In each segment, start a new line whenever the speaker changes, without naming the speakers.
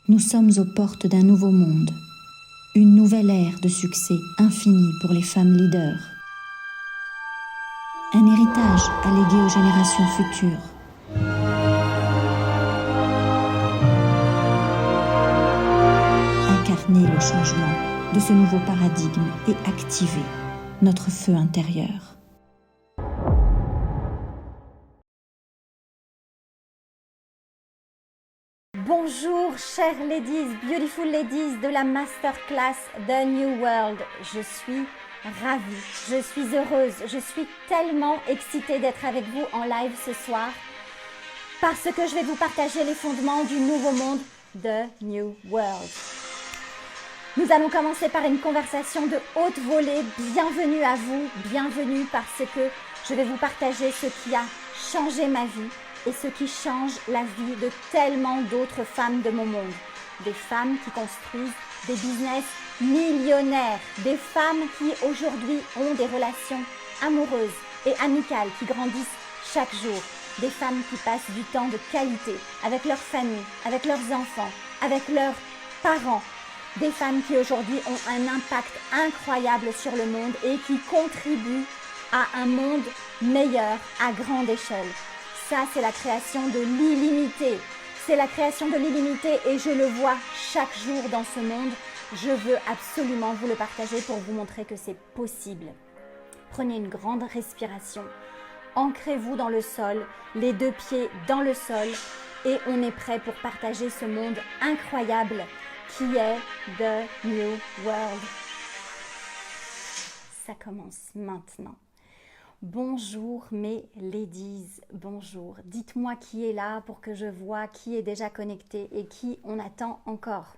Nous sommes aux portes d'un nouveau monde, une nouvelle ère de succès infini pour les femmes leaders. Un héritage à léguer aux générations futures. Incarner le changement de ce nouveau paradigme et activer notre feu intérieur.
Bonjour chères ladies, beautiful ladies de la masterclass The New World. Je suis ravie, je suis heureuse, je suis tellement excitée d'être avec vous en live ce soir parce que je vais vous partager les fondements du nouveau monde The New World. Nous allons commencer par une conversation de haute volée. Bienvenue à vous, bienvenue parce que je vais vous partager ce qui a changé ma vie et ce qui change la vie de tellement d'autres femmes de mon monde. Des femmes qui construisent des business millionnaires, des femmes qui aujourd'hui ont des relations amoureuses et amicales qui grandissent chaque jour, des femmes qui passent du temps de qualité avec leur famille, avec leurs enfants, avec leurs parents, des femmes qui aujourd'hui ont un impact incroyable sur le monde et qui contribuent à un monde meilleur à grande échelle. Ça, c'est la création de l'illimité. C'est la création de l'illimité et je le vois chaque jour dans ce monde. Je veux absolument vous le partager pour vous montrer que c'est possible. Prenez une grande respiration. Ancrez-vous dans le sol, les deux pieds dans le sol et on est prêt pour partager ce monde incroyable qui est The New World. Ça commence maintenant. Bonjour mes ladies, bonjour. Dites-moi qui est là pour que je vois qui est déjà connecté et qui on attend encore.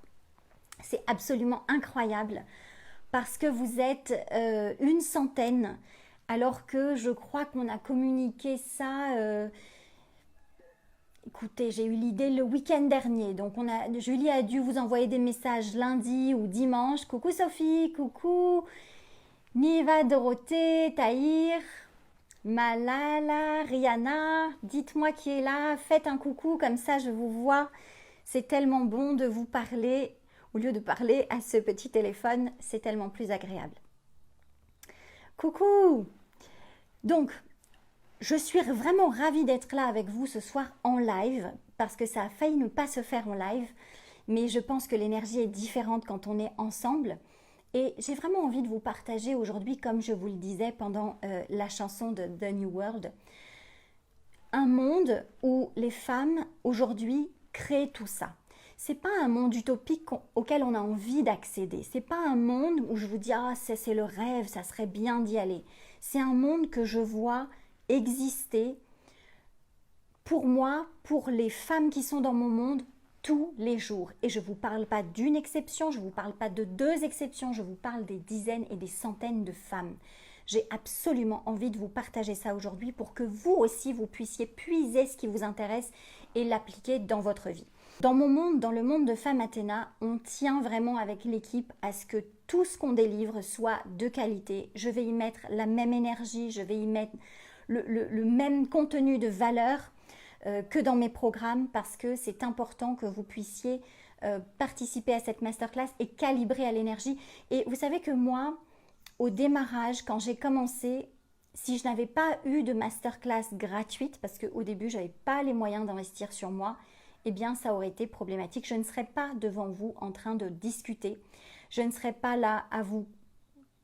C'est absolument incroyable parce que vous êtes une centaine alors que je crois qu'on a communiqué ça... Écoutez, j'ai eu l'idée le week-end dernier, donc Julie a dû vous envoyer des messages lundi ou dimanche. Coucou Sophie, coucou Niva, Dorothée, Tahir, Malala, Rihanna, dites-moi qui est là, faites un coucou, comme ça je vous vois. C'est tellement bon de vous parler, au lieu de parler à ce petit téléphone, c'est tellement plus agréable. Coucou! Donc, je suis vraiment ravie d'être là avec vous ce soir en live parce que ça a failli ne pas se faire en live, mais je pense que l'énergie est différente quand on est ensemble. Et j'ai vraiment envie de vous partager aujourd'hui, comme je vous le disais pendant la chanson de The New World, un monde où les femmes aujourd'hui créent tout ça. C'est pas un monde utopique auquel on a envie d'accéder. C'est pas un monde où je vous dis ah c'est le rêve, ça serait bien d'y aller. C'est un monde que je vois exister pour moi, pour les femmes qui sont dans mon monde tous les jours. Et je ne vous parle pas d'une exception, je ne vous parle pas de deux exceptions, je vous parle des dizaines et des centaines de femmes. J'ai absolument envie de vous partager ça aujourd'hui pour que vous aussi, vous puissiez puiser ce qui vous intéresse et l'appliquer dans votre vie. Dans mon monde, dans le monde de Femme Athéna, on tient vraiment avec l'équipe à ce que tout ce qu'on délivre soit de qualité. Je vais y mettre la même énergie, je vais y mettre le même contenu de valeur que dans mes programmes parce que c'est important que vous puissiez participer à cette masterclass et calibrer à l'énergie. Et vous savez que moi, au démarrage, quand j'ai commencé, si je n'avais pas eu de masterclass gratuite, parce qu'au début, je n'avais pas les moyens d'investir sur moi, eh bien, ça aurait été problématique. Je ne serais pas devant vous en train de discuter. Je ne serais pas là à vous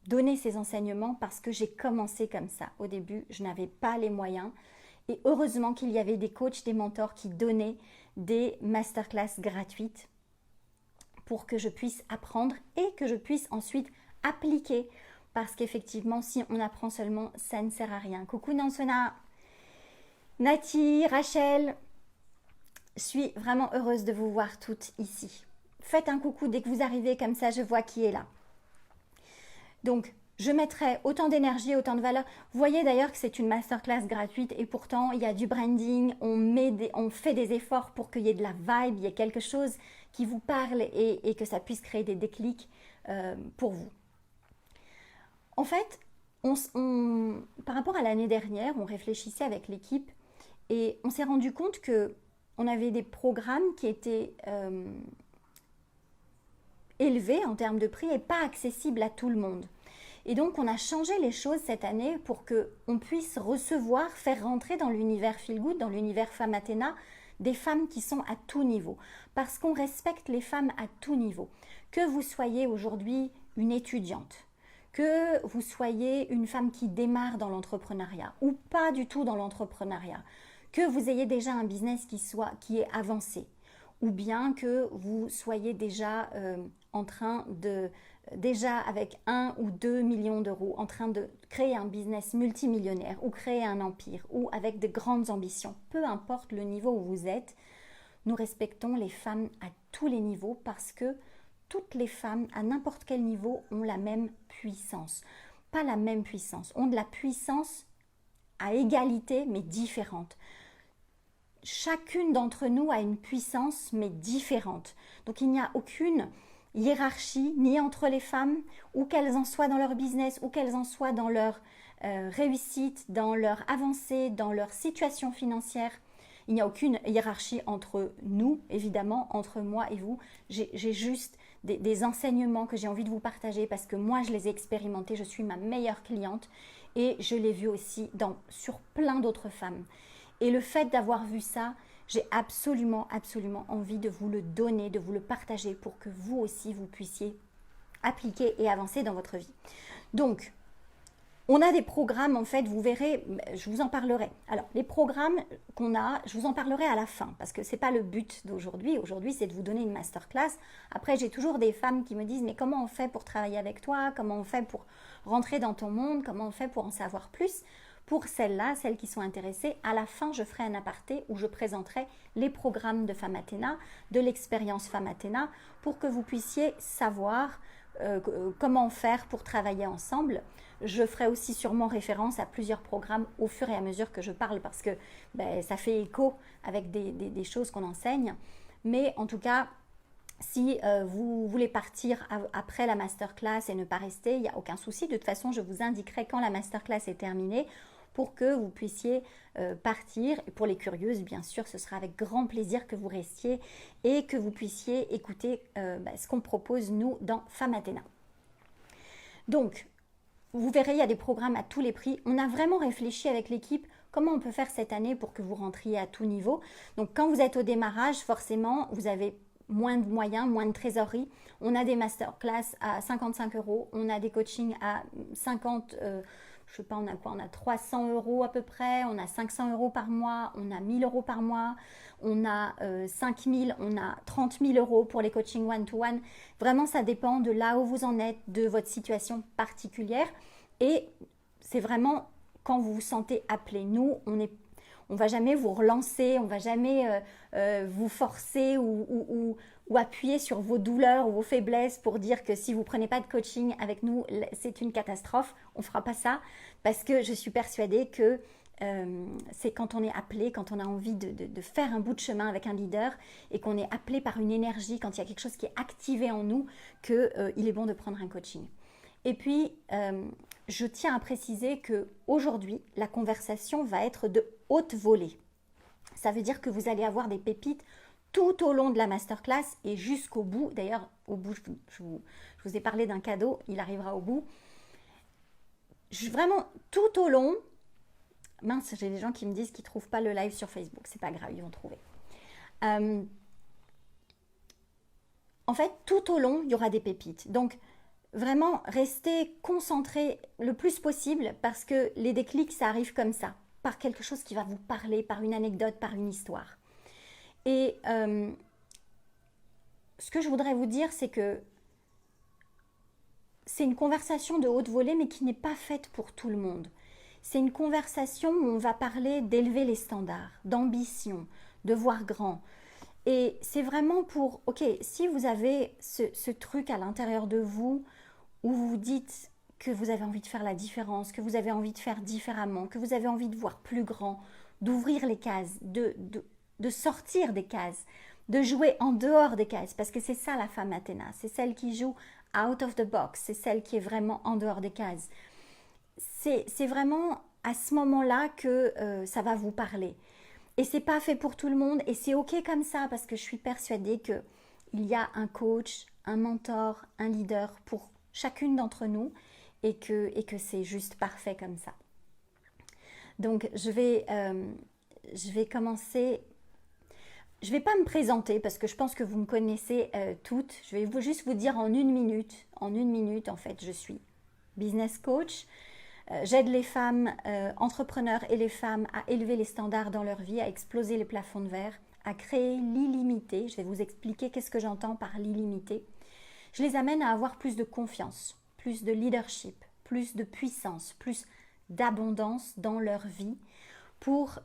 donner ces enseignements parce que j'ai commencé comme ça. Au début, je n'avais pas les moyens et heureusement qu'il y avait des coachs, des mentors qui donnaient des masterclass gratuites pour que je puisse apprendre et que je puisse ensuite appliquer parce qu'effectivement, si on apprend seulement, ça ne sert à rien. Coucou Nansona, Nati, Rachel, je suis vraiment heureuse de vous voir toutes ici. Faites un coucou dès que vous arrivez, comme ça je vois qui est là. Donc, je mettrai autant d'énergie, autant de valeur. Vous voyez d'ailleurs que c'est une masterclass gratuite et pourtant, il y a du branding, on fait des efforts pour qu'il y ait de la vibe, il y ait quelque chose qui vous parle et que ça puisse créer des déclics pour vous. En fait, par rapport à l'année dernière, on réfléchissait avec l'équipe et on s'est rendu compte qu'on avait des programmes qui étaient élevé en termes de prix et pas accessible à tout le monde. Et donc, on a changé les choses cette année pour qu'on puisse recevoir, faire rentrer dans l'univers Feel Good, dans l'univers Femme Athéna, des femmes qui sont à tout niveau. Parce qu'on respecte les femmes à tout niveau. Que vous soyez aujourd'hui une étudiante, que vous soyez une femme qui démarre dans l'entrepreneuriat ou pas du tout dans l'entrepreneuriat, que vous ayez déjà un business qui est avancé, ou bien que vous soyez déjà déjà avec 1 ou 2 millions d'euros, en train de créer un business multimillionnaire ou créer un empire ou avec de grandes ambitions. Peu importe le niveau où vous êtes, nous respectons les femmes à tous les niveaux parce que toutes les femmes, à n'importe quel niveau, ont la même puissance. Pas la même puissance, ont de la puissance à égalité mais différente. Chacune d'entre nous a une puissance mais différente. Donc il n'y a aucune hiérarchie ni entre les femmes, où qu'elles en soient dans leur business, où qu'elles en soient dans leur réussite, dans leur avancée, dans leur situation financière. Il n'y a aucune hiérarchie entre nous, évidemment, entre moi et vous. J'ai juste des enseignements que j'ai envie de vous partager parce que moi, je les ai expérimentés. Je suis ma meilleure cliente et je l'ai vu aussi sur plein d'autres femmes. Et le fait d'avoir vu ça, j'ai absolument envie de vous le donner, de vous le partager pour que vous aussi, vous puissiez appliquer et avancer dans votre vie. Donc, on a des programmes, en fait, vous verrez, je vous en parlerai. Alors, les programmes qu'on a, je vous en parlerai à la fin, parce que ce n'est pas le but d'aujourd'hui. Aujourd'hui, c'est de vous donner une masterclass. Après, j'ai toujours des femmes qui me disent, mais comment on fait pour travailler avec toi? Comment on fait pour rentrer dans ton monde? Comment on fait pour en savoir plus? Pour celles-là, celles qui sont intéressées, à la fin, je ferai un aparté où je présenterai les programmes de Femme Athéna, de l'expérience Femme Athéna, pour que vous puissiez savoir comment faire pour travailler ensemble. Je ferai aussi sûrement référence à plusieurs programmes au fur et à mesure que je parle parce que ça fait écho avec des choses qu'on enseigne. Mais en tout cas, si vous voulez partir après la masterclass et ne pas rester, il n'y a aucun souci. De toute façon, je vous indiquerai quand la masterclass est terminée pour que vous puissiez partir. Et pour les curieuses, bien sûr, ce sera avec grand plaisir que vous restiez et que vous puissiez écouter ce qu'on propose, nous, dans Femme Athéna. Donc, vous verrez, il y a des programmes à tous les prix. On a vraiment réfléchi avec l'équipe comment on peut faire cette année pour que vous rentriez à tout niveau. Donc, quand vous êtes au démarrage, forcément, vous avez moins de moyens, moins de trésorerie. On a des masterclass à 55 €, on a des coachings à 50, je sais pas, on a quoi? On a 300 € à peu près, on a 500 € par mois, on a 1000 € par mois, on a 5000, on a 30 000 € pour les coachings one-to-one. Vraiment, ça dépend de là où vous en êtes, de votre situation particulière. Et c'est vraiment quand vous vous sentez appelé. Nous, on va jamais vous relancer, on va jamais vous forcer ou appuyer sur vos douleurs ou vos faiblesses pour dire que si vous prenez pas de coaching avec nous, c'est une catastrophe. On fera pas ça parce que je suis persuadée que c'est quand on est appelé, quand on a envie de faire un bout de chemin avec un leader et qu'on est appelé par une énergie, quand il y a quelque chose qui est activé en nous, qu'il est bon de prendre un coaching. Et puis, je tiens à préciser qu'aujourd'hui, la conversation va être de haute volée. Ça veut dire que vous allez avoir des pépites tout au long de la masterclass et jusqu'au bout. D'ailleurs, au bout, je vous ai parlé d'un cadeau, il arrivera au bout. Vraiment, tout au long, mince, j'ai des gens qui me disent qu'ils ne trouvent pas le live sur Facebook. C'est pas grave, ils vont trouver. En fait, tout au long, il y aura des pépites. Donc, vraiment, restez concentrés le plus possible parce que les déclics, ça arrive comme ça, par quelque chose qui va vous parler, par une anecdote, par une histoire. Et ce que je voudrais vous dire, c'est que c'est une conversation de haute volée, mais qui n'est pas faite pour tout le monde. C'est une conversation où on va parler d'élever les standards, d'ambition, de voir grand. Et c'est vraiment pour, ok, si vous avez ce truc à l'intérieur de vous, où vous vous dites que vous avez envie de faire la différence, que vous avez envie de faire différemment, que vous avez envie de voir plus grand, d'ouvrir les cases, de sortir des cases, de jouer en dehors des cases, parce que c'est ça la femme Athéna, c'est celle qui joue out of the box, c'est celle qui est vraiment en dehors des cases. C'est vraiment à ce moment-là que ça va vous parler. Et c'est pas fait pour tout le monde et c'est ok comme ça parce que je suis persuadée qu'il y a un coach, un mentor, un leader pour chacune d'entre nous et que c'est juste parfait comme ça. Donc je vais commencer. Je ne vais pas me présenter parce que je pense que vous me connaissez toutes. Je vais juste vous dire en une minute. En une minute, en fait, je suis business coach. J'aide les femmes entrepreneurs et les femmes à élever les standards dans leur vie, à exploser les plafonds de verre, à créer l'illimité. Je vais vous expliquer qu'est-ce que j'entends par l'illimité. Je les amène à avoir plus de confiance, plus de leadership, plus de puissance, plus d'abondance dans leur vie pour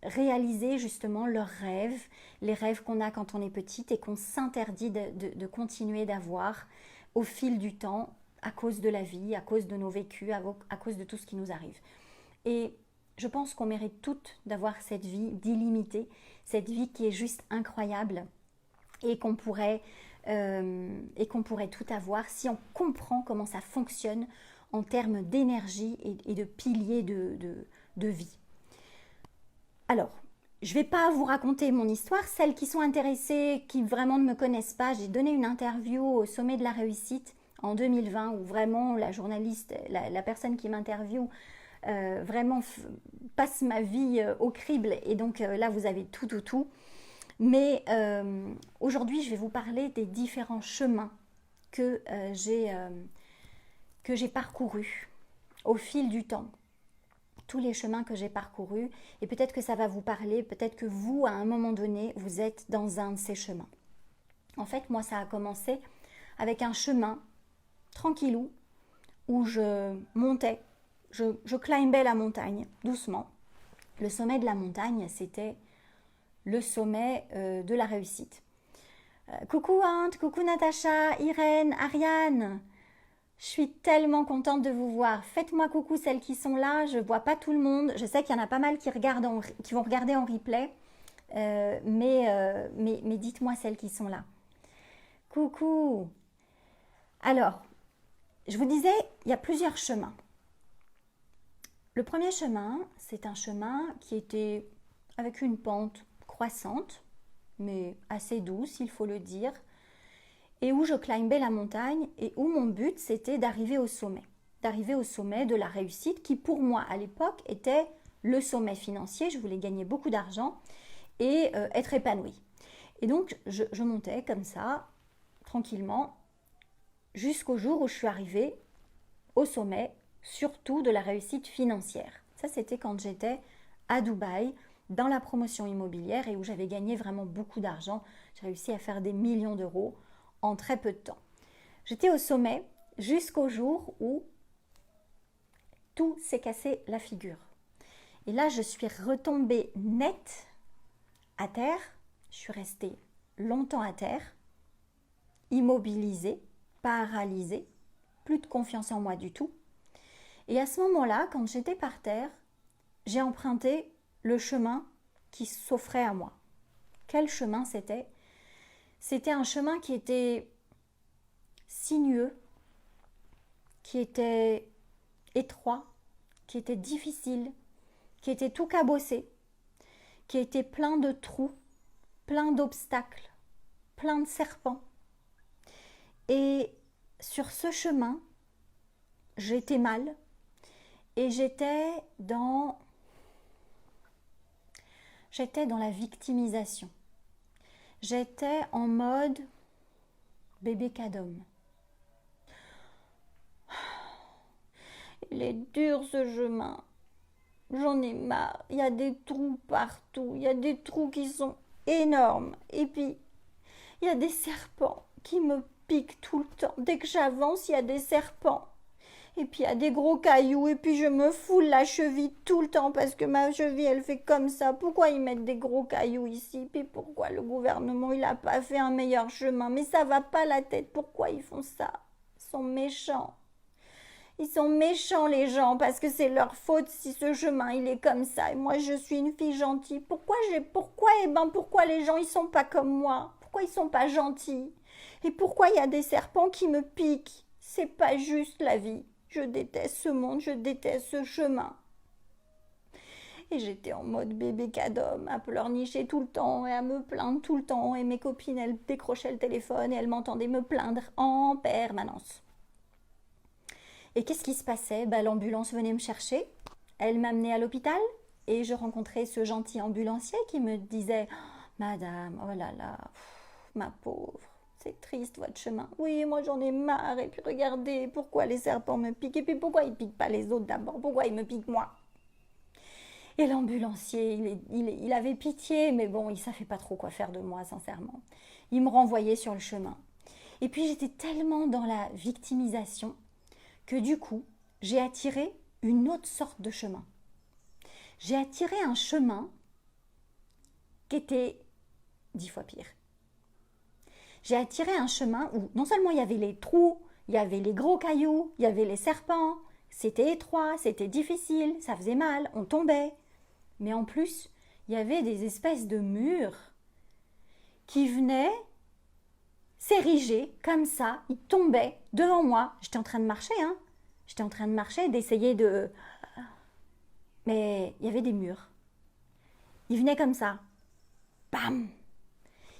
réaliser justement leurs rêves, les rêves qu'on a quand on est petite et qu'on s'interdit de continuer d'avoir au fil du temps à cause de la vie, à cause de nos vécus, à cause de tout ce qui nous arrive. Et je pense qu'on mérite toutes d'avoir cette vie d'illimité, cette vie qui est juste incroyable et qu'on pourrait tout avoir si on comprend comment ça fonctionne en termes d'énergie et de piliers de vie. Alors, je ne vais pas vous raconter mon histoire. Celles qui sont intéressées, qui vraiment ne me connaissent pas, j'ai donné une interview au Sommet de la Réussite en 2020 où vraiment la journaliste, la personne qui m'interviewe vraiment passe ma vie au crible. Et donc là, vous avez tout. Mais aujourd'hui, je vais vous parler des différents chemins que j'ai parcourus au fil du temps. Tous les chemins que j'ai parcourus et peut-être que ça va vous parler, peut-être que vous, à un moment donné, vous êtes dans un de ces chemins. En fait, moi, ça a commencé avec un chemin tranquillou où je montais, je climbais la montagne doucement. Le sommet de la montagne, c'était le sommet de la réussite. Coucou Ant, coucou Natacha, Irène, Ariane. Je suis tellement contente de vous voir. Faites-moi coucou celles qui sont là. Je ne vois pas tout le monde. Je sais qu'il y en a pas mal qui vont regarder en replay. Mais dites-moi celles qui sont là. Coucou. Alors, je vous disais, il y a plusieurs chemins. Le premier chemin, c'est un chemin qui était avec une pente croissante, mais assez douce, il faut le dire, et où je climbais la montagne et où mon but, c'était d'arriver au sommet de la réussite qui, pour moi, à l'époque, était le sommet financier. Je voulais gagner beaucoup d'argent et être épanouie. Et donc, je montais comme ça, tranquillement, jusqu'au jour où je suis arrivée au sommet, surtout de la réussite financière. Ça, c'était quand j'étais à Dubaï, dans la promotion immobilière et où j'avais gagné vraiment beaucoup d'argent. J'ai réussi à faire des millions d'euros en très peu de temps. J'étais au sommet jusqu'au jour où tout s'est cassé la figure. Et là, je suis retombée net à terre. Je suis restée longtemps à terre, immobilisée, paralysée, plus de confiance en moi du tout. Et à ce moment-là, quand j'étais par terre, j'ai emprunté le chemin qui s'offrait à moi. Quel chemin c'était ? C'était un chemin qui était sinueux, qui était étroit, qui était difficile, qui était tout cabossé, qui était plein de trous, plein d'obstacles, plein de serpents. Et sur ce chemin, j'étais mal et j'étais dans la victimisation. J'étais en mode bébé cadom. Il est dur ce chemin. J'en ai marre. Il y a des trous partout. Il y a des trous qui sont énormes. Et puis, il y a des serpents qui me piquent tout le temps. Dès que j'avance, il y a des serpents. Et puis il y a des gros cailloux et puis je me foule la cheville tout le temps parce que ma cheville elle fait comme ça. Pourquoi ils mettent des gros cailloux ici? Puis pourquoi le gouvernement il n'a pas fait un meilleur chemin? Mais ça va pas la tête, pourquoi ils font ça? Ils sont méchants. Ils sont méchants les gens parce que c'est leur faute si ce chemin il est comme ça. Et moi je suis une fille gentille. Pourquoi les gens ils sont pas comme moi? Pourquoi ils sont pas gentils? Et pourquoi il y a des serpents qui me piquent? C'est pas juste la vie. Je déteste ce monde, je déteste ce chemin. Et j'étais en mode bébé cadom, à pleurnicher tout le temps et à me plaindre tout le temps. Et mes copines, elles décrochaient le téléphone et elles m'entendaient me plaindre en permanence. Et qu'est-ce qui se passait? L'ambulance venait me chercher, elle m'amenait à l'hôpital et je rencontrais ce gentil ambulancier qui me disait « Madame, oh là là, ma pauvre, c'est triste votre chemin. Oui, moi j'en ai marre et puis regardez, pourquoi les serpents me piquent et puis pourquoi ils piquent pas les autres d'abord? Pourquoi ils me piquent moi ?» Et l'ambulancier, il avait pitié, mais bon, il ne savait pas trop quoi faire de moi, sincèrement. Il me renvoyait sur le chemin. Et puis j'étais tellement dans la victimisation que du coup, j'ai attiré une autre sorte de chemin. J'ai attiré un chemin qui était 10 fois pire. J'ai attiré un chemin où non seulement il y avait les trous, il y avait les gros cailloux, il y avait les serpents, c'était étroit, c'était difficile, ça faisait mal, on tombait. Mais en plus, il y avait des espèces de murs qui venaient s'ériger comme ça, ils tombaient devant moi. J'étais en train de marcher, hein. J'étais en train de marcher, d'essayer de... Mais il y avait des murs. Ils venaient comme ça. Bam!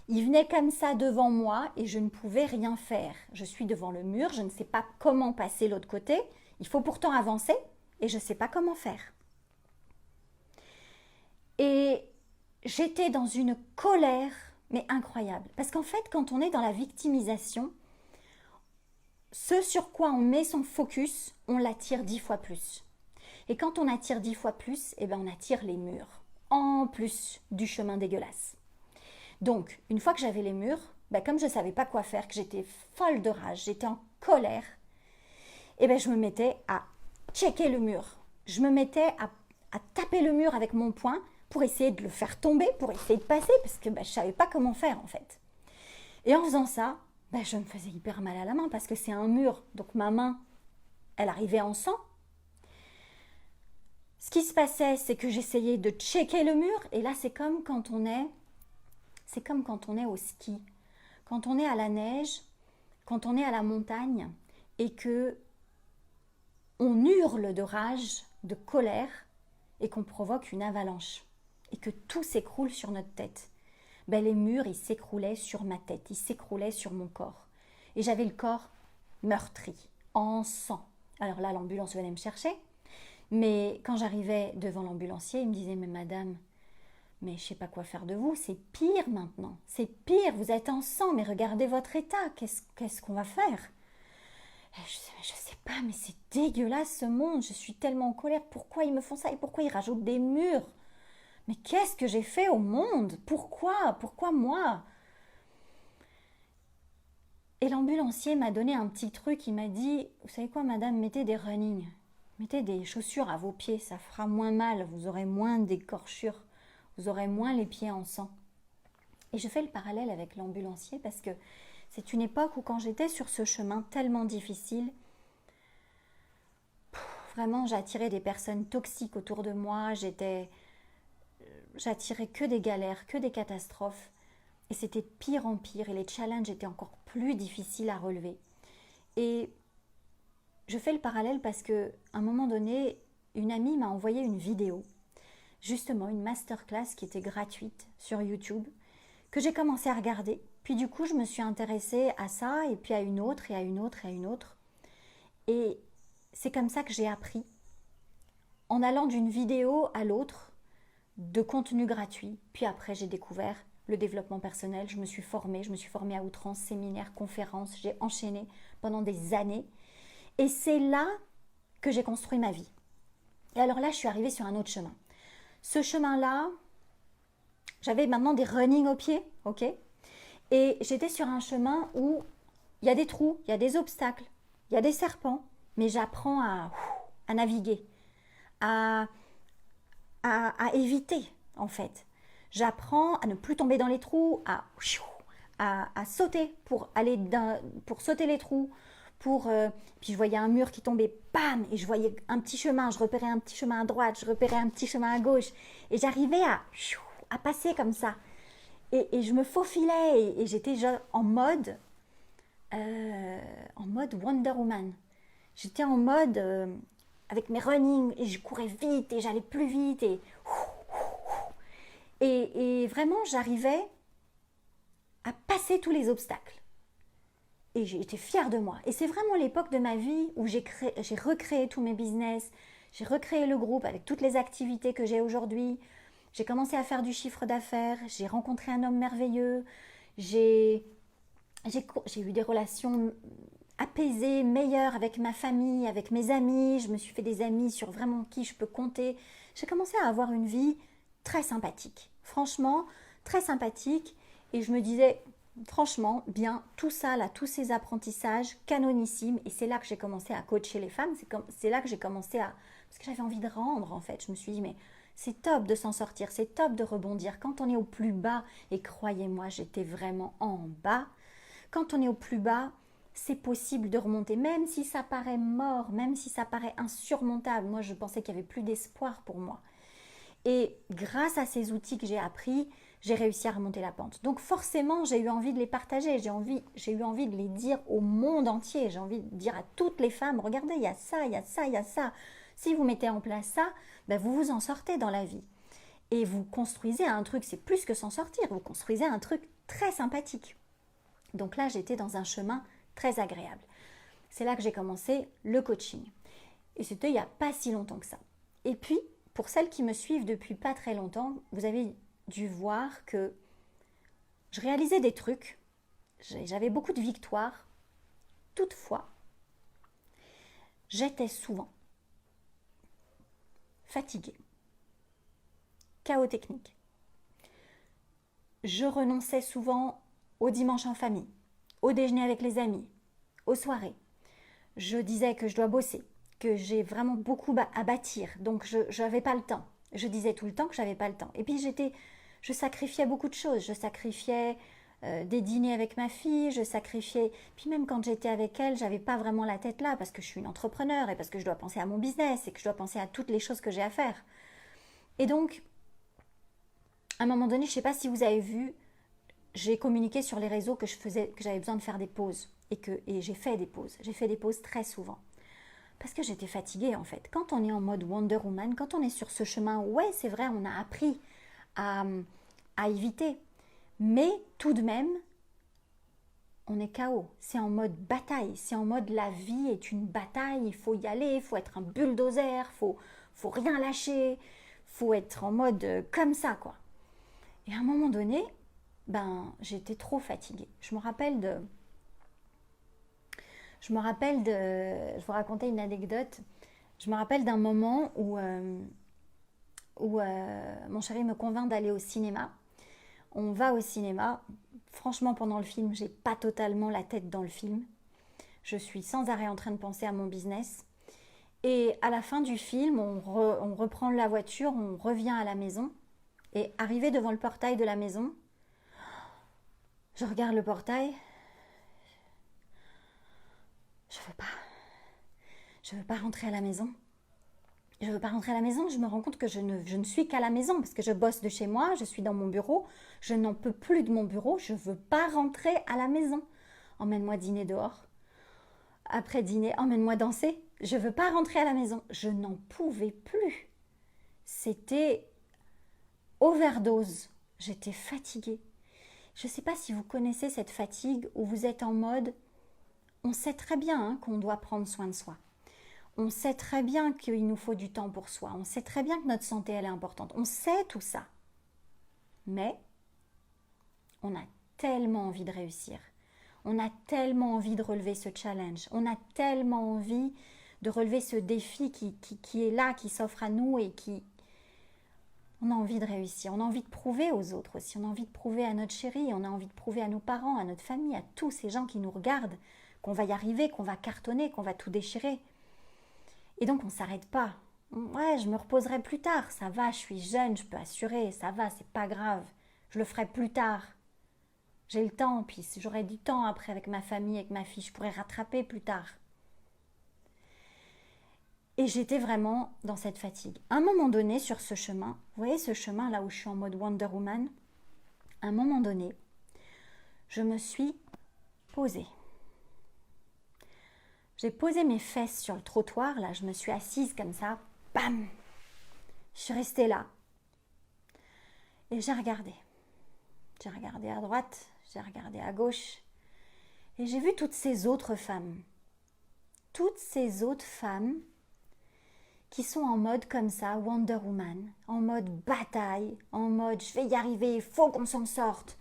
Ils venaient comme ça devant moi et je ne pouvais rien faire. Je suis devant le mur, je ne sais pas comment passer l'autre côté. Il faut pourtant avancer et je ne sais pas comment faire. Et j'étais dans une colère, mais incroyable. Parce qu'en fait, quand on est dans la victimisation, ce sur quoi on met son focus, on l'attire 10 fois plus. Et quand on attire 10 fois plus, on attire les murs, en plus du chemin dégueulasse. Donc, une fois que j'avais les murs, comme je ne savais pas quoi faire, que j'étais folle de rage, j'étais en colère, je me mettais à checker le mur. Je me mettais à taper le mur avec mon poing pour essayer de le faire tomber, pour essayer de passer, parce que je ne savais pas comment faire en fait. Et en faisant ça, je me faisais hyper mal à la main parce que c'est un mur, donc ma main, elle arrivait en sang. Ce qui se passait, c'est que j'essayais de checker le mur, et là c'est comme quand on est au ski, quand on est à la neige, quand on est à la montagne, et que on hurle de rage, de colère, et qu'on provoque une avalanche, et que tout s'écroule sur notre tête. Les murs, ils s'écroulaient sur ma tête, ils s'écroulaient sur mon corps. Et j'avais le corps meurtri, en sang. Alors là, l'ambulance venait me chercher, mais quand j'arrivais devant l'ambulancier, il me disait « Mais madame, mais je ne sais pas quoi faire de vous, c'est pire maintenant, c'est pire, vous êtes en sang, mais regardez votre état, qu'est-ce qu'on va faire ?» Je sais pas, mais c'est dégueulasse ce monde, je suis tellement en colère, pourquoi ils me font ça et pourquoi ils rajoutent des murs? Mais qu'est-ce que j'ai fait au monde? Pourquoi moi? Et l'ambulancier m'a donné un petit truc, il m'a dit « Vous savez quoi madame, mettez des running, mettez des chaussures à vos pieds, ça fera moins mal, vous aurez moins d'écorchures, vous aurez moins les pieds en sang. » Et je fais le parallèle avec l'ambulancier parce que c'est une époque où quand j'étais sur ce chemin tellement difficile, vraiment j'attirais des personnes toxiques autour de moi, j'attirais que des galères, que des catastrophes. Et c'était de pire en pire et les challenges étaient encore plus difficiles à relever. Et je fais le parallèle parce qu'à un moment donné, une amie m'a envoyé une vidéo, justement une masterclass qui était gratuite sur YouTube, que j'ai commencé à regarder. Puis du coup, je me suis intéressée à ça et puis à une autre et à une autre et à une autre. Et c'est comme ça que j'ai appris, en allant d'une vidéo à l'autre, de contenu gratuit. Puis après, j'ai découvert le développement personnel. Je me suis formée à outrance, séminaires, conférences. J'ai enchaîné pendant des années. Et c'est là que j'ai construit ma vie. Et alors là, je suis arrivée sur un autre chemin. Ce chemin-là, j'avais maintenant des running aux pieds, ok? Et j'étais sur un chemin où il y a des trous, il y a des obstacles, il y a des serpents, mais j'apprends à naviguer, à éviter en fait. J'apprends à ne plus tomber dans les trous, à sauter pour sauter les trous. Puis je voyais un mur qui tombait, bam, et je voyais un petit chemin, je repérais un petit chemin à droite, je repérais un petit chemin à gauche, et j'arrivais à passer comme ça. Et je me faufilais, et j'étais en mode Wonder Woman. J'étais en mode avec mes running, et je courais vite, et j'allais plus vite, et Et vraiment, j'arrivais à passer tous les obstacles. Et j'ai été fière de moi. Et c'est vraiment l'époque de ma vie où j'ai recréé tous mes business, j'ai recréé le groupe avec toutes les activités que j'ai aujourd'hui. J'ai commencé à faire du chiffre d'affaires, j'ai rencontré un homme merveilleux, j'ai eu des relations apaisées, meilleures avec ma famille, avec mes amis. Je me suis fait des amis sur vraiment qui je peux compter. J'ai commencé à avoir une vie très sympathique. Franchement, très sympathique. Et je me disais, franchement, bien, tout ça, là, tous ces apprentissages canonissimes. Et c'est là que j'ai commencé à coacher les femmes. C'est là que j'ai commencé à... Parce que j'avais envie de rendre, en fait. Je me suis dit, mais c'est top de s'en sortir, c'est top de rebondir. Quand on est au plus bas, et croyez-moi, j'étais vraiment en bas. Quand on est au plus bas, c'est possible de remonter, même si ça paraît mort, même si ça paraît insurmontable. Moi, je pensais qu'il n'y avait plus d'espoir pour moi. Et grâce à ces outils que j'ai appris, j'ai réussi à remonter la pente. Donc forcément, j'ai eu envie de les partager, j'ai eu envie de les dire au monde entier, j'ai envie de dire à toutes les femmes, regardez, il y a ça, il y a ça, il y a ça. Si vous mettez en place ça, ben vous vous en sortez dans la vie. Et vous construisez un truc, c'est plus que s'en sortir, vous construisez un truc très sympathique. Donc là, j'étais dans un chemin très agréable. C'est là que j'ai commencé le coaching. Et c'était il n'y a pas si longtemps que ça. Et puis, pour celles qui me suivent depuis pas très longtemps, vous avez dû voir que je réalisais des trucs, j'avais beaucoup de victoires. Toutefois, j'étais souvent fatiguée, chaos technique. Je renonçais souvent au dimanche en famille, au déjeuner avec les amis, aux soirées. Je disais que je dois bosser, que j'ai vraiment beaucoup à bâtir, donc je n'avais pas le temps. Je disais tout le temps que j'avais pas le temps. Et puis je sacrifiais beaucoup de choses. Je sacrifiais des dîners avec ma fille, je sacrifiais. Puis même quand j'étais avec elle, j'avais pas vraiment la tête là parce que je suis une entrepreneur et parce que je dois penser à mon business et que je dois penser à toutes les choses que j'ai à faire. Et donc, à un moment donné, je ne sais pas si vous avez vu, j'ai communiqué sur les réseaux que j'avais besoin de faire des pauses et j'ai fait des pauses. J'ai fait des pauses très souvent. Parce que j'étais fatiguée en fait. Quand on est en mode Wonder Woman, quand on est sur ce chemin, ouais, c'est vrai, on a appris à éviter. Mais tout de même, on est KO. C'est en mode bataille. C'est en mode la vie est une bataille. Il faut y aller, il faut être un bulldozer, faut rien lâcher, faut être en mode comme ça, quoi. Et à un moment donné, j'étais trop fatiguée. Je vous racontais une anecdote. Je me rappelle d'un moment où mon chéri me convainc d'aller au cinéma. On va au cinéma. Franchement, pendant le film, j'ai pas totalement la tête dans le film. Je suis sans arrêt en train de penser à mon business. Et à la fin du film, on reprend la voiture, on revient à la maison. Et arrivé devant le portail de la maison, je regarde le portail. Je veux pas rentrer à la maison. Je veux pas rentrer à la maison. Je me rends compte que je ne suis qu'à la maison parce que je bosse de chez moi, je suis dans mon bureau. Je n'en peux plus de mon bureau. Je veux pas rentrer à la maison. Emmène-moi dîner dehors. Après dîner, emmène-moi danser. Je veux pas rentrer à la maison. Je n'en pouvais plus. C'était overdose. J'étais fatiguée. Je ne sais pas si vous connaissez cette fatigue où vous êtes en mode, on sait très bien qu'on doit prendre soin de soi. On sait très bien qu'il nous faut du temps pour soi. On sait très bien que notre santé, elle est importante. On sait tout ça. Mais on a tellement envie de réussir. On a tellement envie de relever ce challenge. On a tellement envie de relever ce défi qui est là, qui s'offre à nous et qui... On a envie de réussir. On a envie de prouver aux autres aussi. On a envie de prouver à notre chéri. On a envie de prouver à nos parents, à notre famille, à tous ces gens qui nous regardent, qu'on va y arriver, qu'on va cartonner, qu'on va tout déchirer. Et donc, on ne s'arrête pas. Ouais, je me reposerai plus tard. Ça va, je suis jeune, je peux assurer. Ça va, c'est pas grave. Je le ferai plus tard. J'ai le temps, puis j'aurai du temps après avec ma famille, avec ma fille. Je pourrai rattraper plus tard. Et j'étais vraiment dans cette fatigue. À un moment donné, sur ce chemin, vous voyez ce chemin là où je suis en mode Wonder Woman, à un moment donné, je me suis posée. J'ai posé mes fesses sur le trottoir, là, je me suis assise comme ça, bam, je suis restée là. Et j'ai regardé. J'ai regardé à droite, j'ai regardé à gauche. Et j'ai vu toutes ces autres femmes. Toutes ces autres femmes qui sont en mode comme ça, Wonder Woman, en mode bataille, en mode je vais y arriver, il faut qu'on s'en sorte.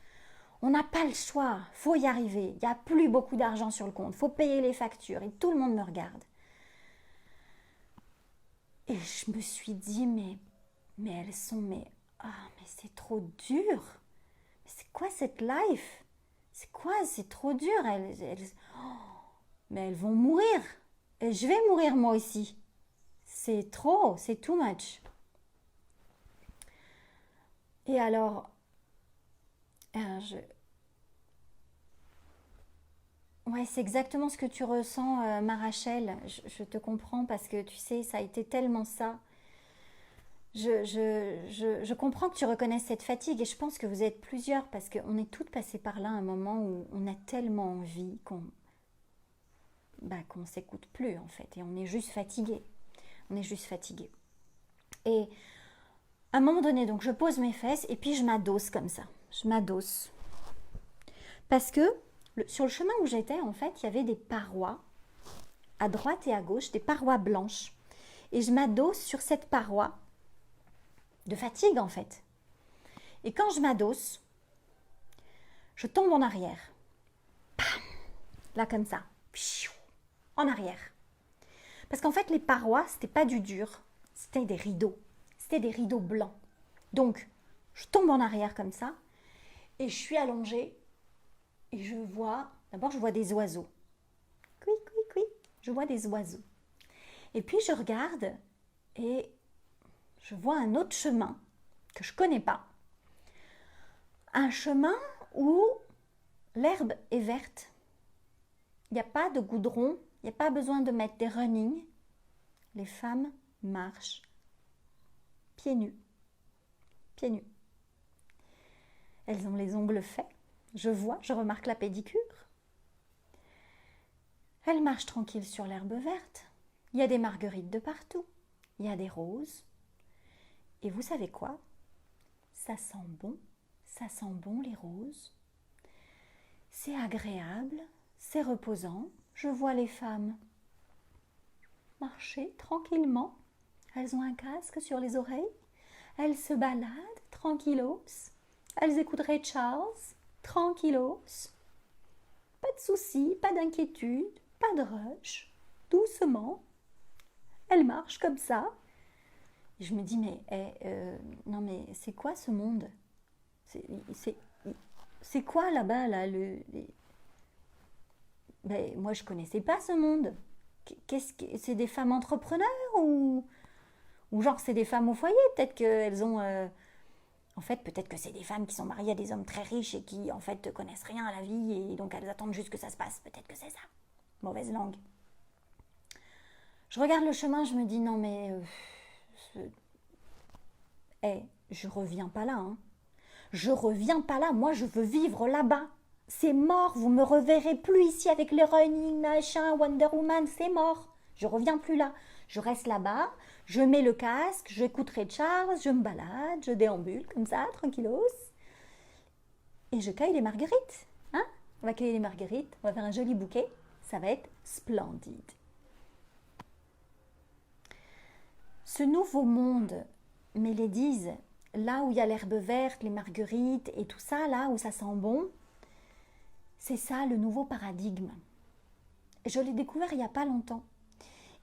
On n'a pas le choix, faut y arriver. Il n'y a plus beaucoup d'argent sur le compte, faut payer les factures et tout le monde me regarde. Et je me suis dit, mais elles sont, mais c'est trop dur. Mais c'est quoi cette life? C'est quoi? C'est trop dur. Mais elles vont mourir. Et je vais mourir moi aussi. C'est trop, c'est too much. Et alors ouais, c'est exactement ce que tu ressens, ma Rachel. Je te comprends parce que tu sais, ça a été tellement ça. Je comprends que tu reconnaisses cette fatigue et je pense que vous êtes plusieurs parce qu'on est toutes passées par là à un moment où on a tellement envie qu'on s'écoute plus en fait et on est juste fatigué. On est juste fatigué. Et à un moment donné, donc je pose mes fesses et puis je m'adosse comme ça. Je m'adosse. Parce que sur le chemin où j'étais, en fait, il y avait des parois à droite et à gauche, des parois blanches. Et je m'adosse sur cette paroi de fatigue, en fait. Et quand je m'adosse, je tombe en arrière. Bam! Là, comme ça. En arrière. Parce qu'en fait, les parois, c'était pas du dur. C'était des rideaux. C'était des rideaux blancs. Donc, je tombe en arrière comme ça. Et je suis allongée. Et d'abord je vois des oiseaux. Cui, cui, cui. Je vois des oiseaux. Et puis je regarde et je vois un autre chemin que je ne connais pas. Un chemin où l'herbe est verte. Il n'y a pas de goudron, il n'y a pas besoin de mettre des running. Les femmes marchent pieds nus. Pieds nus. Elles ont les ongles faits. Je remarque la pédicure. Elle marche tranquille sur l'herbe verte. Il y a des marguerites de partout. Il y a des roses. Et vous savez quoi? Ça sent bon les roses. C'est agréable, c'est reposant. Je vois les femmes marcher tranquillement. Elles ont un casque sur les oreilles. Elles se baladent tranquillos. Elles écoutent Ray Charles. Tranquillos, pas de soucis, pas d'inquiétude, pas de rush, doucement, elle marche comme ça. Et je me dis, non mais c'est quoi ce monde? C'est quoi là-bas là, moi je connaissais pas ce monde. C'est des femmes entrepreneurs ou genre c'est des femmes au foyer? Peut-être qu'elles ont... En fait, peut-être que c'est des femmes qui sont mariées à des hommes très riches et qui, en fait, ne connaissent rien à la vie et donc elles attendent juste que ça se passe. Peut-être que c'est ça. Mauvaise langue. Je regarde le chemin, je me dis, non mais... je reviens pas là. Hein. Je reviens pas là. Moi, je veux vivre là-bas. C'est mort. Vous me reverrez plus ici avec les running, machin, Wonder Woman. C'est mort. Je reviens plus là. Je reste là-bas. Je mets le casque, j'écouterai Charles, je me balade, je déambule comme ça, tranquillos. Et je cueille les marguerites. Hein? On va cueillir les marguerites, on va faire un joli bouquet. Ça va être splendide. Ce nouveau monde, mes ladies, là où il y a l'herbe verte, les marguerites et tout ça, là où ça sent bon, c'est ça le nouveau paradigme. Je l'ai découvert il n'y a pas longtemps.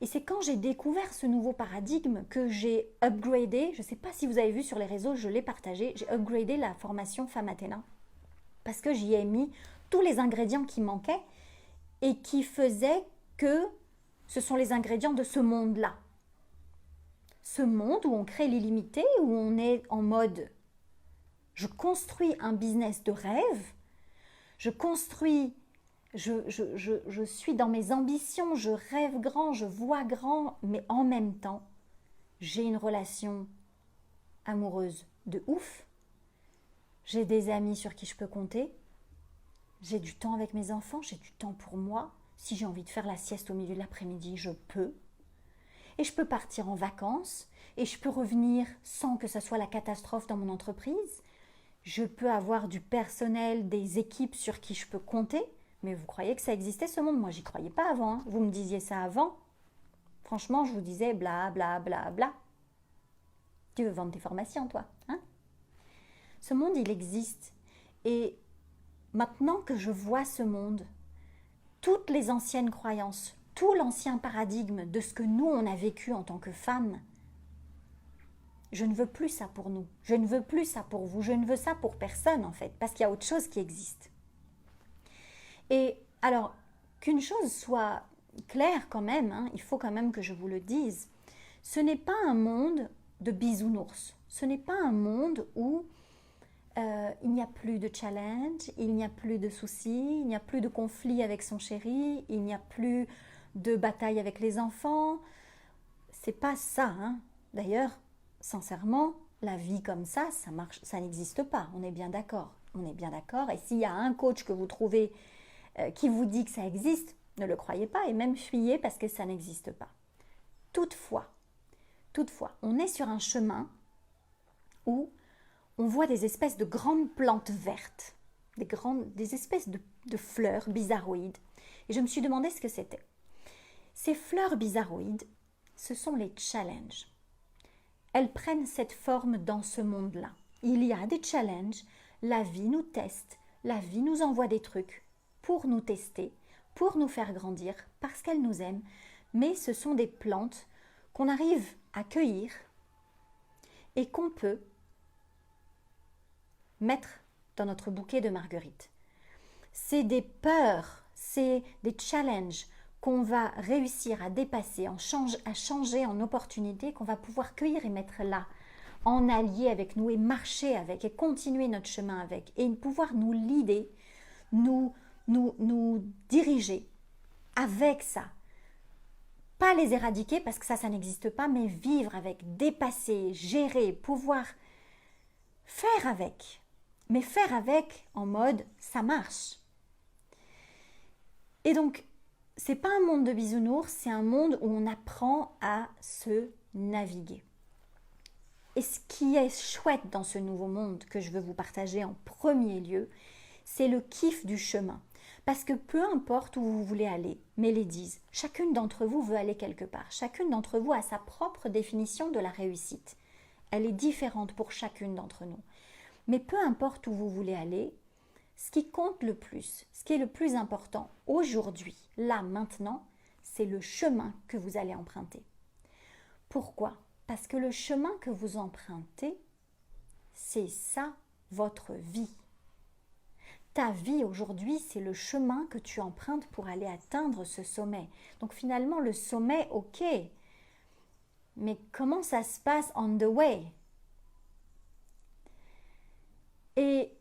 Et c'est quand j'ai découvert ce nouveau paradigme que j'ai upgradé, je ne sais pas si vous avez vu sur les réseaux, je l'ai partagé, j'ai upgradé la formation Femme Athéna parce que j'y ai mis tous les ingrédients qui manquaient et qui faisaient que ce sont les ingrédients de ce monde-là. Ce monde où on crée l'illimité, où on est en mode je construis un business de rêve, je construis... Je suis dans mes ambitions, je rêve grand, je vois grand, mais en même temps, j'ai une relation amoureuse de ouf. J'ai des amis sur qui je peux compter. J'ai du temps avec mes enfants, j'ai du temps pour moi. Si j'ai envie de faire la sieste au milieu de l'après-midi, je peux. Et je peux partir en vacances et je peux revenir sans que ce soit la catastrophe dans mon entreprise. je peux avoir du personnel, des équipes sur qui je peux compter. Mais vous croyez que ça existait ce monde? Moi, j'y croyais pas avant. Hein. Vous me disiez ça avant. Franchement, je vous disais bla bla bla bla. Tu veux vendre tes formations, toi, hein? Ce monde, il existe. Et maintenant que je vois ce monde, toutes les anciennes croyances, tout l'ancien paradigme de ce que nous, on a vécu en tant que femmes, je ne veux plus ça pour nous. Je ne veux plus ça pour vous. Je ne veux ça pour personne, en fait, parce qu'il y a autre chose qui existe. Et alors, qu'une chose soit claire quand même, hein, il faut quand même que je vous le dise, ce n'est pas un monde de bisounours. Ce n'est pas un monde où il n'y a plus de challenge, il n'y a plus de soucis, il n'y a plus de conflits avec son chéri, il n'y a plus de bataille avec les enfants. C'est pas ça, hein. D'ailleurs, sincèrement, la vie comme ça marche, ça n'existe pas. On est bien d'accord. On est bien d'accord. Et s'il y a un coach que vous trouvez qui vous dit que ça existe, ne le croyez pas et même fuyez parce que ça n'existe pas. Toutefois, on est sur un chemin où on voit des espèces de grandes plantes vertes, des espèces de fleurs bizarroïdes. Et je me suis demandé ce que c'était. Ces fleurs bizarroïdes, ce sont les challenges. Elles prennent cette forme dans ce monde-là. Il y a des challenges, la vie nous teste, la vie nous envoie des trucs pour nous tester, pour nous faire grandir, parce qu'elle nous aime. Mais ce sont des plantes qu'on arrive à cueillir et qu'on peut mettre dans notre bouquet de marguerites. C'est des peurs, c'est des challenges qu'on va réussir à dépasser, à changer en opportunités qu'on va pouvoir cueillir et mettre là, en allié avec nous et marcher avec et continuer notre chemin avec et pouvoir nous leader, nous diriger avec ça. Pas les éradiquer parce que ça n'existe pas, mais vivre avec, dépasser, gérer, pouvoir faire avec. Mais faire avec en mode ça marche. Et donc, c'est pas un monde de bisounours, c'est un monde où on apprend à se naviguer. Et ce qui est chouette dans ce nouveau monde que je veux vous partager en premier lieu, c'est le kiff du chemin. Parce que peu importe où vous voulez aller, mes ladies, chacune d'entre vous veut aller quelque part. Chacune d'entre vous a sa propre définition de la réussite. Elle est différente pour chacune d'entre nous. Mais peu importe où vous voulez aller, ce qui compte le plus, ce qui est le plus important aujourd'hui, là, maintenant, c'est le chemin que vous allez emprunter. Pourquoi? Parce que le chemin que vous empruntez, c'est ça, votre vie. Ta vie aujourd'hui, c'est le chemin que tu empruntes pour aller atteindre ce sommet. Donc finalement, le sommet, ok. Mais comment ça se passe on the way? Et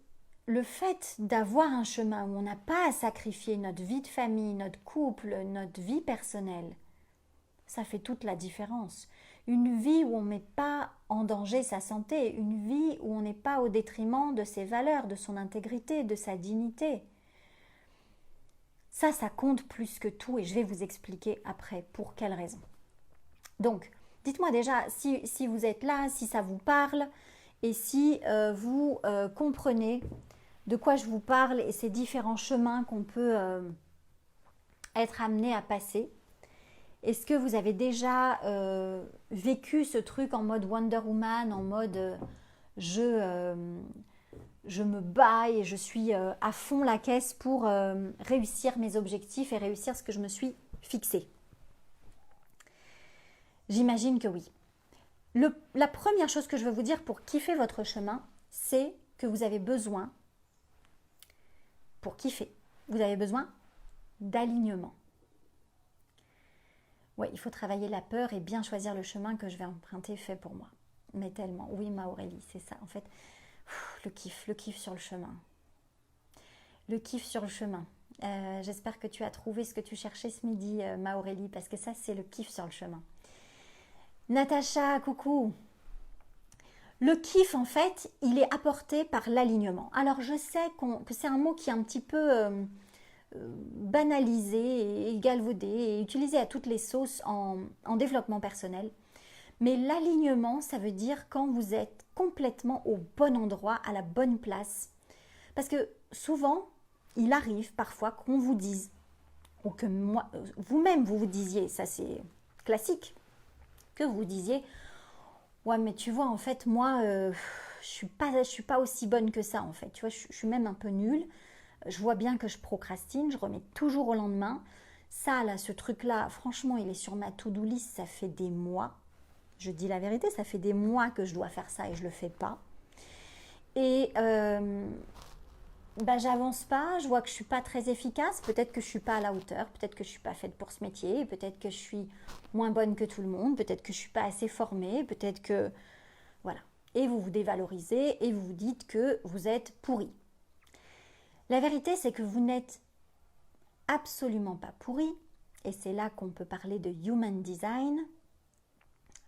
le fait d'avoir un chemin où on n'a pas à sacrifier notre vie de famille, notre couple, notre vie personnelle, ça fait toute la différence. Une vie où on ne met pas en danger sa santé, une vie où on n'est pas au détriment de ses valeurs, de son intégrité, de sa dignité. Ça compte plus que tout et je vais vous expliquer après pour quelles raisons. Donc, dites-moi déjà si vous êtes là, si ça vous parle et si vous comprenez de quoi je vous parle et ces différents chemins qu'on peut être amené à passer. Est-ce que vous avez déjà vécu ce truc en mode Wonder Woman, en mode je me bats et je suis à fond la caisse pour réussir mes objectifs et réussir ce que je me suis fixé? J'imagine que oui. La première chose que je veux vous dire pour kiffer votre chemin, c'est que vous avez besoin, pour kiffer, vous avez besoin d'alignement. Oui, il faut travailler la peur et bien choisir le chemin que je vais emprunter fait pour moi. Mais tellement. Oui, ma Aurélie, c'est ça. En fait, le kiff sur le chemin. Le kiff sur le chemin. J'espère que tu as trouvé ce que tu cherchais ce midi, ma Aurélie, parce que ça, c'est le kiff sur le chemin. Natacha, coucou. Le kiff, en fait, il est apporté par l'alignement. Alors, je sais que c'est un mot qui est un petit peu banalisé et galvaudé et utilisé à toutes les sauces en développement personnel. Mais l'alignement, ça veut dire quand vous êtes complètement au bon endroit, à la bonne place. Parce que souvent, il arrive parfois qu'on vous dise, ou que moi, vous-même vous vous disiez, ça c'est classique, que vous disiez, ouais mais tu vois en fait moi, je suis pas aussi bonne que ça en fait, tu vois, je suis même un peu nulle, je vois bien que je procrastine, je remets toujours au lendemain, ça là, ce truc-là, franchement il est sur ma to-do list, ça fait des mois, je dis la vérité, ça fait des mois que je dois faire ça et je le fais pas. Et j'avance pas, je vois que je suis pas très efficace, peut-être que je suis pas à la hauteur, peut-être que je suis pas faite pour ce métier, peut-être que je suis moins bonne que tout le monde, peut-être que je suis pas assez formée, peut-être que voilà. Et vous vous dévalorisez et vous vous dites que vous êtes pourri. La vérité, c'est que vous n'êtes absolument pas pourri, et c'est là qu'on peut parler de human design,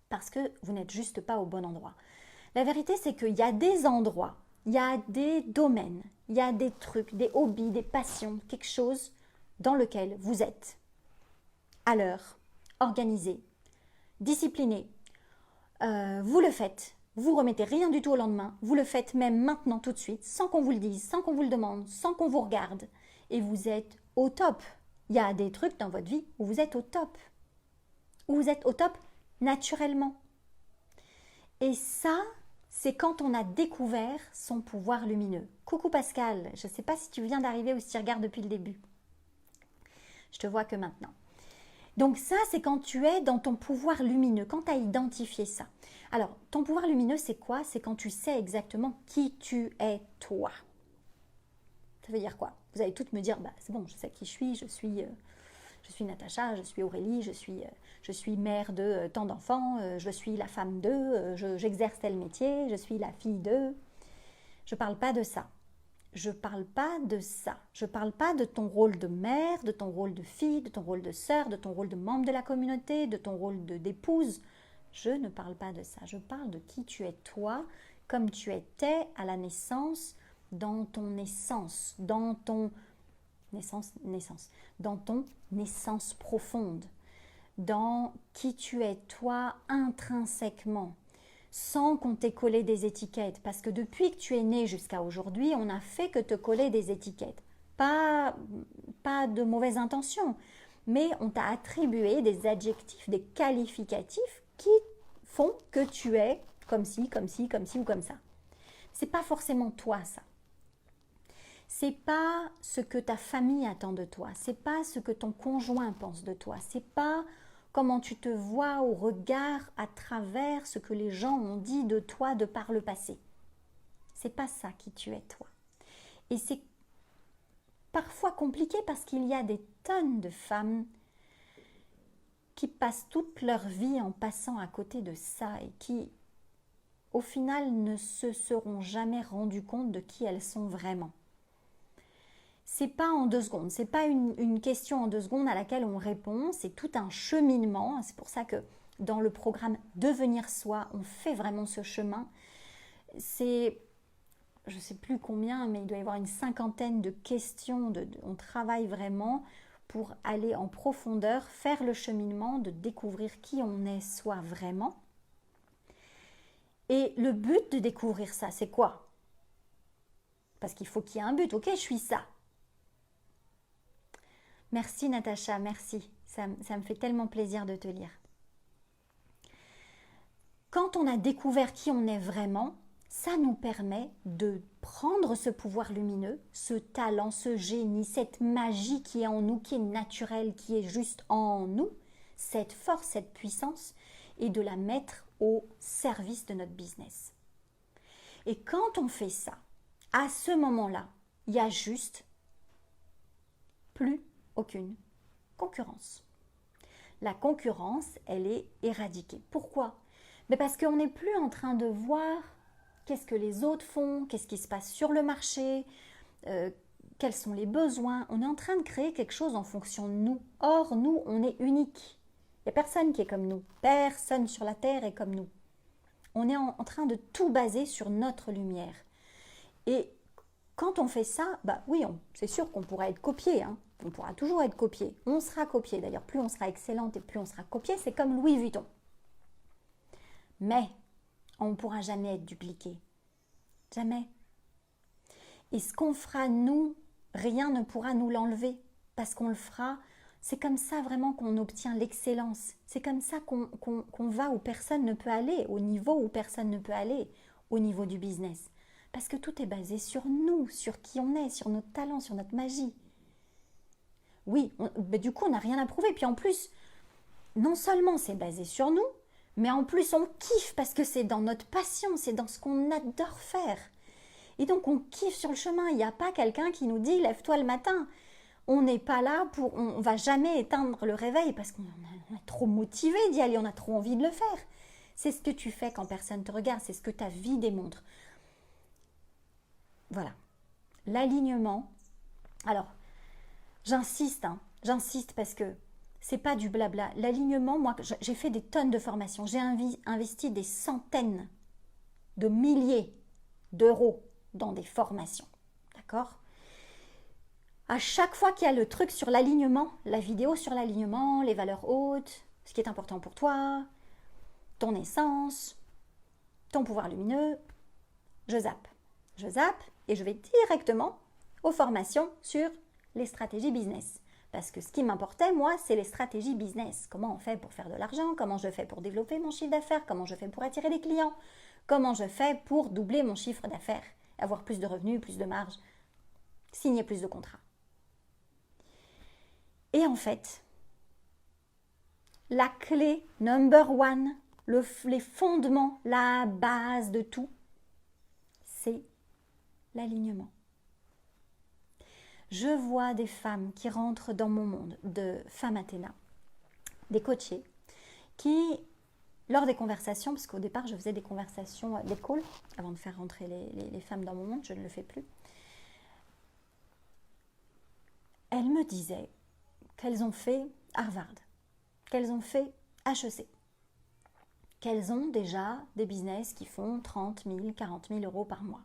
parce que vous n'êtes juste pas au bon endroit. La vérité, c'est qu'il y a des endroits, il y a des domaines, il y a des trucs, des hobbies, des passions, quelque chose dans lequel vous êtes à l'heure, organisé, discipliné. Vous le faites, vous remettez rien du tout au lendemain, vous le faites même maintenant tout de suite, sans qu'on vous le dise, sans qu'on vous le demande, sans qu'on vous regarde, et vous êtes au top. Il y a des trucs dans votre vie où vous êtes au top, où vous êtes au top naturellement. Et ça, c'est quand on a découvert son pouvoir lumineux. Coucou Pascal, je ne sais pas si tu viens d'arriver ou si tu regardes depuis le début. Je te vois que maintenant. Donc ça, c'est quand tu es dans ton pouvoir lumineux, quand tu as identifié ça. Alors, ton pouvoir lumineux, c'est quoi? C'est quand tu sais exactement qui tu es toi. Ça veut dire quoi? Vous allez toutes me dire, c'est bon, je sais qui je suis Natacha, je suis Aurélie, je suis mère de tant d'enfants, je suis la femme d'eux, j'exerce tel métier, je suis la fille d'eux. Je ne parle pas de ça. Je ne parle pas de ça. Je ne parle pas de ton rôle de mère, de ton rôle de fille, de ton rôle de sœur, de ton rôle de membre de la communauté, de ton rôle d'épouse. Je ne parle pas de ça. Je parle de qui tu es toi, comme tu étais à la naissance, dans ton essence, dans ton dans ton essence profonde, dans qui tu es toi intrinsèquement, sans qu'on t'ait collé des étiquettes, parce que depuis que tu es né jusqu'à aujourd'hui, on n'a fait que te coller des étiquettes. Pas de mauvaises intentions, mais on t'a attribué des adjectifs, des qualificatifs qui font que tu es comme ci, comme ci, comme ci ou comme ça. C'est pas forcément toi ça. C'est pas ce que ta famille attend de toi, c'est pas ce que ton conjoint pense de toi, c'est pas comment tu te vois au regard à travers ce que les gens ont dit de toi de par le passé. C'est pas ça qui tu es toi. Et c'est parfois compliqué parce qu'il y a des tonnes de femmes qui passent toute leur vie en passant à côté de ça et qui, au final, ne se seront jamais rendues compte de qui elles sont vraiment. C'est pas en 2 secondes, c'est pas une question en 2 secondes à laquelle on répond, c'est tout un cheminement. C'est pour ça que dans le programme Devenir Soi, on fait vraiment ce chemin. C'est, je sais plus combien, mais il doit y avoir une 50aine de questions, on travaille vraiment pour aller en profondeur, faire le cheminement, de découvrir qui on est soi vraiment. Et le but de découvrir ça, c'est quoi? Parce qu'il faut qu'il y ait un but, ok, je suis ça. Merci Natacha, merci. Ça me fait tellement plaisir de te lire. Quand on a découvert qui on est vraiment, ça nous permet de prendre ce pouvoir lumineux, ce talent, ce génie, cette magie qui est en nous, qui est naturelle, qui est juste en nous, cette force, cette puissance, et de la mettre au service de notre business. Et quand on fait ça, à ce moment-là, il y a juste plus aucune concurrence. La concurrence, elle est éradiquée. Pourquoi? Mais parce qu'on n'est plus en train de voir qu'est-ce que les autres font, qu'est-ce qui se passe sur le marché, quels sont les besoins. On est en train de créer quelque chose en fonction de nous. Or, nous, on est unique. Il n'y a personne qui est comme nous. Personne sur la Terre est comme nous. On est en train de tout baser sur notre lumière. Et quand on fait ça, oui, c'est sûr qu'on pourra être copié, hein. On pourra toujours être copié. On sera copié. D'ailleurs, plus on sera excellente et plus on sera copié, c'est comme Louis Vuitton. Mais On ne pourra jamais être dupliqué. Jamais. Et ce qu'on fera nous, rien ne pourra nous l'enlever parce qu'on le fera. C'est comme ça vraiment qu'on obtient l'excellence. C'est comme ça qu'on va où personne ne peut aller, au niveau où personne ne peut aller, au niveau du business. Parce que tout est basé sur nous, sur qui on est, sur notre talent, sur notre magie. Oui, du coup, on n'a rien à prouver. Puis en plus, non seulement c'est basé sur nous, mais en plus on kiffe parce que c'est dans notre passion, c'est dans ce qu'on adore faire. Et donc on kiffe sur le chemin. Il n'y a pas quelqu'un qui nous dit lève-toi le matin. On n'est pas là pour, on va jamais éteindre le réveil parce qu'on est trop motivé d'y aller, on a trop envie de le faire. C'est ce que tu fais quand personne te regarde, c'est ce que ta vie démontre. Voilà. L'alignement. Alors, j'insiste parce que c'est pas du blabla. L'alignement, moi, j'ai fait des tonnes de formations. J'ai investi des centaines de milliers d'euros dans des formations. D'accord ? À chaque fois qu'il y a le truc sur l'alignement, la vidéo sur l'alignement, les valeurs hautes, ce qui est important pour toi, ton essence, ton pouvoir lumineux, je zappe. Je zappe et je vais directement aux formations sur les stratégies business. Parce que ce qui m'importait, moi, c'est les stratégies business. Comment on fait pour faire de l'argent, comment je fais pour développer mon chiffre d'affaires, comment je fais pour attirer des clients, comment je fais pour doubler mon chiffre d'affaires, avoir plus de revenus, plus de marge, signer plus de contrats. Et en fait, la clé number one, les fondements, la base de tout, c'est l'alignement. Je vois des femmes qui rentrent dans mon monde de femmes Athéna, des coachés, qui, lors des conversations, parce qu'au départ je faisais des conversations, des calls, avant de faire rentrer les femmes dans mon monde, je ne le fais plus, elles me disaient qu'elles ont fait Harvard, qu'elles ont fait HEC, qu'elles ont déjà des business qui font 30 000, 40 000 euros par mois.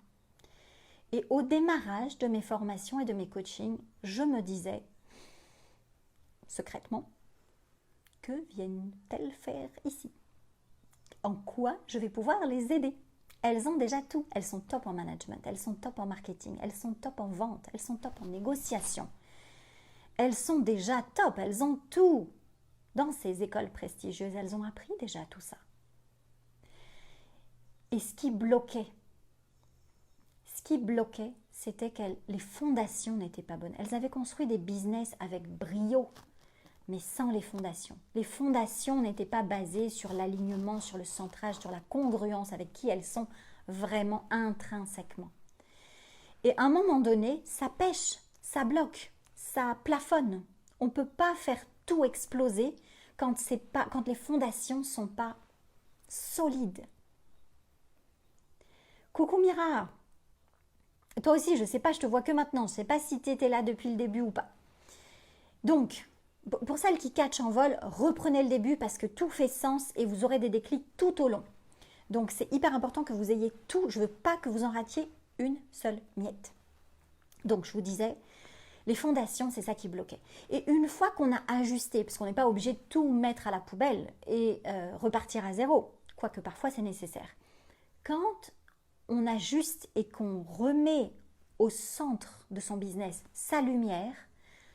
Et au démarrage de mes formations et de mes coachings, je me disais, secrètement, que viennent-elles faire ici? En quoi je vais pouvoir les aider? Elles ont déjà tout. Elles sont top en management, elles sont top en marketing, elles sont top en vente, elles sont top en négociation. Elles sont déjà top, elles ont tout. Dans ces écoles prestigieuses, elles ont appris déjà tout ça. Et ce qui bloquait, c'était que les fondations n'étaient pas bonnes. Elles avaient construit des business avec brio, mais sans les fondations. Les fondations n'étaient pas basées sur l'alignement, sur le centrage, sur la congruence avec qui elles sont vraiment intrinsèquement. Et à un moment donné, ça pêche, ça bloque, ça plafonne. On ne peut pas faire tout exploser quand les fondations ne sont pas solides. Coucou Mira! Toi aussi, je ne sais pas, je te vois que maintenant. Je ne sais pas si tu étais là depuis le début ou pas. Donc, pour celles qui catchent en vol, reprenez le début parce que tout fait sens et vous aurez des déclics tout au long. Donc, c'est hyper important que vous ayez tout. Je ne veux pas que vous en ratiez une seule miette. Donc, je vous disais, les fondations, c'est ça qui bloquait. Et une fois qu'on a ajusté, parce qu'on n'est pas obligé de tout mettre à la poubelle et repartir à zéro, quoique parfois c'est nécessaire. Quand on ajuste et qu'on remet au centre de son business sa lumière,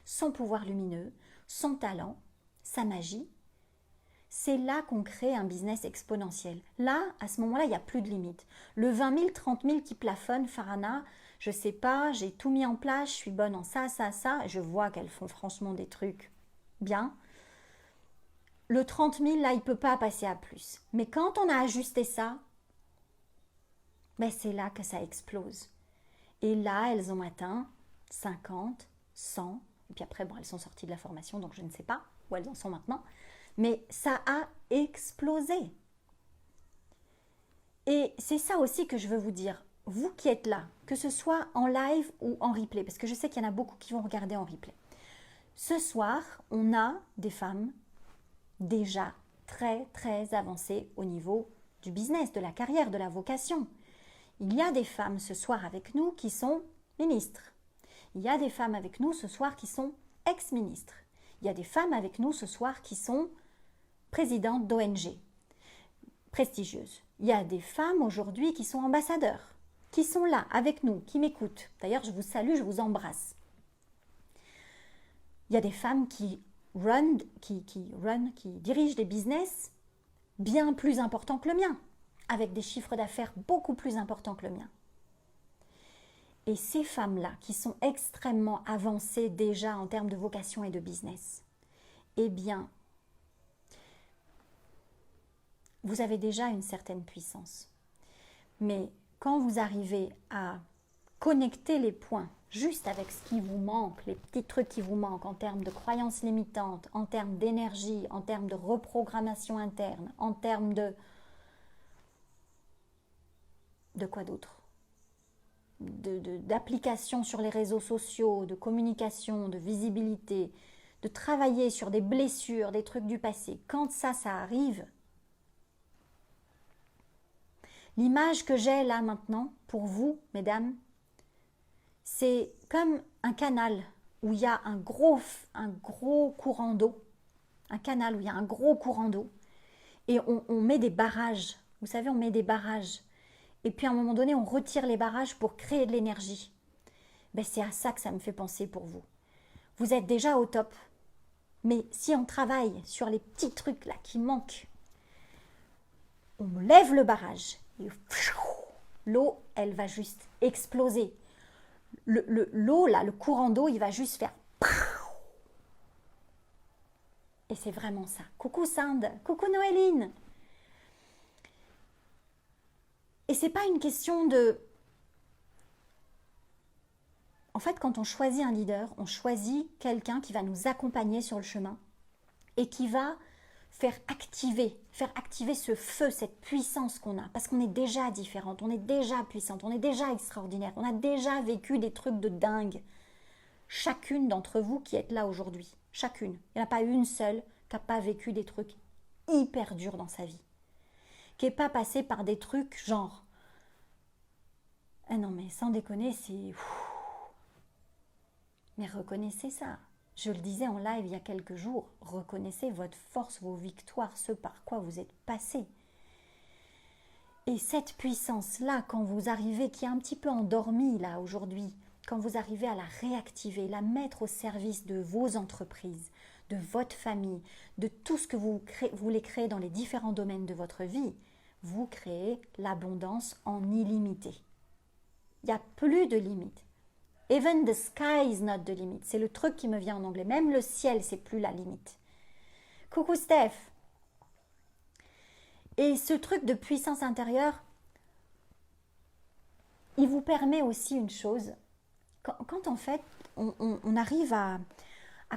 son pouvoir lumineux, son talent, sa magie, c'est là qu'on crée un business exponentiel. Là, à ce moment-là, il n'y a plus de limite. Le 20 000, 30 000 qui plafonne, Farhana, je ne sais pas, j'ai tout mis en place, je suis bonne en ça, ça, ça, je vois qu'elles font franchement des trucs bien. Le 30 000, là, il ne peut pas passer à plus. Mais quand on a ajusté ça, ben c'est là que ça explose. Et là, elles ont atteint 50, 100, et puis après, bon, elles sont sorties de la formation, donc je ne sais pas où elles en sont maintenant, mais ça a explosé. Et c'est ça aussi que je veux vous dire, vous qui êtes là, que ce soit en live ou en replay, parce que je sais qu'il y en a beaucoup qui vont regarder en replay. Ce soir, on a des femmes déjà très, très avancées au niveau du business, de la carrière, de la vocation. Il y a des femmes ce soir avec nous qui sont ministres. Il y a des femmes avec nous ce soir qui sont ex-ministres. Il y a des femmes avec nous ce soir qui sont présidentes d'ONG. prestigieuses. Il y a des femmes aujourd'hui qui sont ambassadeurs, qui sont là avec nous, qui m'écoutent. D'ailleurs, je vous salue, je vous embrasse. Il y a des femmes qui dirigent des business bien plus importants que le mien, avec des chiffres d'affaires beaucoup plus importants que le mien. Et ces femmes-là, qui sont extrêmement avancées déjà en termes de vocation et de business, eh bien, vous avez déjà une certaine puissance. Mais quand vous arrivez à connecter les points juste avec ce qui vous manque, les petits trucs qui vous manquent en termes de croyances limitantes, en termes d'énergie, en termes de reprogrammation interne, en termes de quoi d'autre, d'application sur les réseaux sociaux, de communication, de visibilité, de travailler sur des blessures, des trucs du passé. Quand ça arrive, l'image que j'ai là maintenant pour vous, mesdames, c'est comme un canal où il y a un gros courant d'eau, un canal où il y a un gros courant d'eau, et on met des barrages. Vous savez, on met des barrages. Et puis à un moment donné, on retire les barrages pour créer de l'énergie. Ben, c'est à ça que ça me fait penser pour vous. Vous êtes déjà au top. Mais si on travaille sur les petits trucs là qui manquent, on lève le barrage et l'eau, elle va juste exploser. L'eau là, le courant d'eau, il va juste faire. Et c'est vraiment ça. Coucou Sinde, coucou Noéline. Et c'est pas une question de... En fait, quand on choisit un leader, on choisit quelqu'un qui va nous accompagner sur le chemin et qui va faire activer ce feu, cette puissance qu'on a. Parce qu'on est déjà différente, on est déjà puissante, on est déjà extraordinaire, on a déjà vécu des trucs de dingue. Chacune d'entre vous qui êtes là aujourd'hui, chacune. Il n'y en a pas une seule qui n'a pas vécu des trucs hyper durs dans sa vie. Qui n'est pas passée par des trucs genre... Ah non mais sans déconner, c'est... Mais reconnaissez ça. Je le disais en live il y a quelques jours, reconnaissez votre force, vos victoires, ce par quoi vous êtes passé. Et cette puissance-là, quand vous arrivez, qui est un petit peu endormie là aujourd'hui, quand vous arrivez à la réactiver, la mettre au service de vos entreprises, de votre famille, de tout ce que vous voulez créer dans les différents domaines de votre vie, vous créez l'abondance en illimité. Il n'y a plus de limite. Even the sky is not the limit. C'est le truc qui me vient en anglais. Même le ciel, c'est plus la limite. Coucou Steph. Et ce truc de puissance intérieure, il vous permet aussi une chose. Quand en fait, on arrive à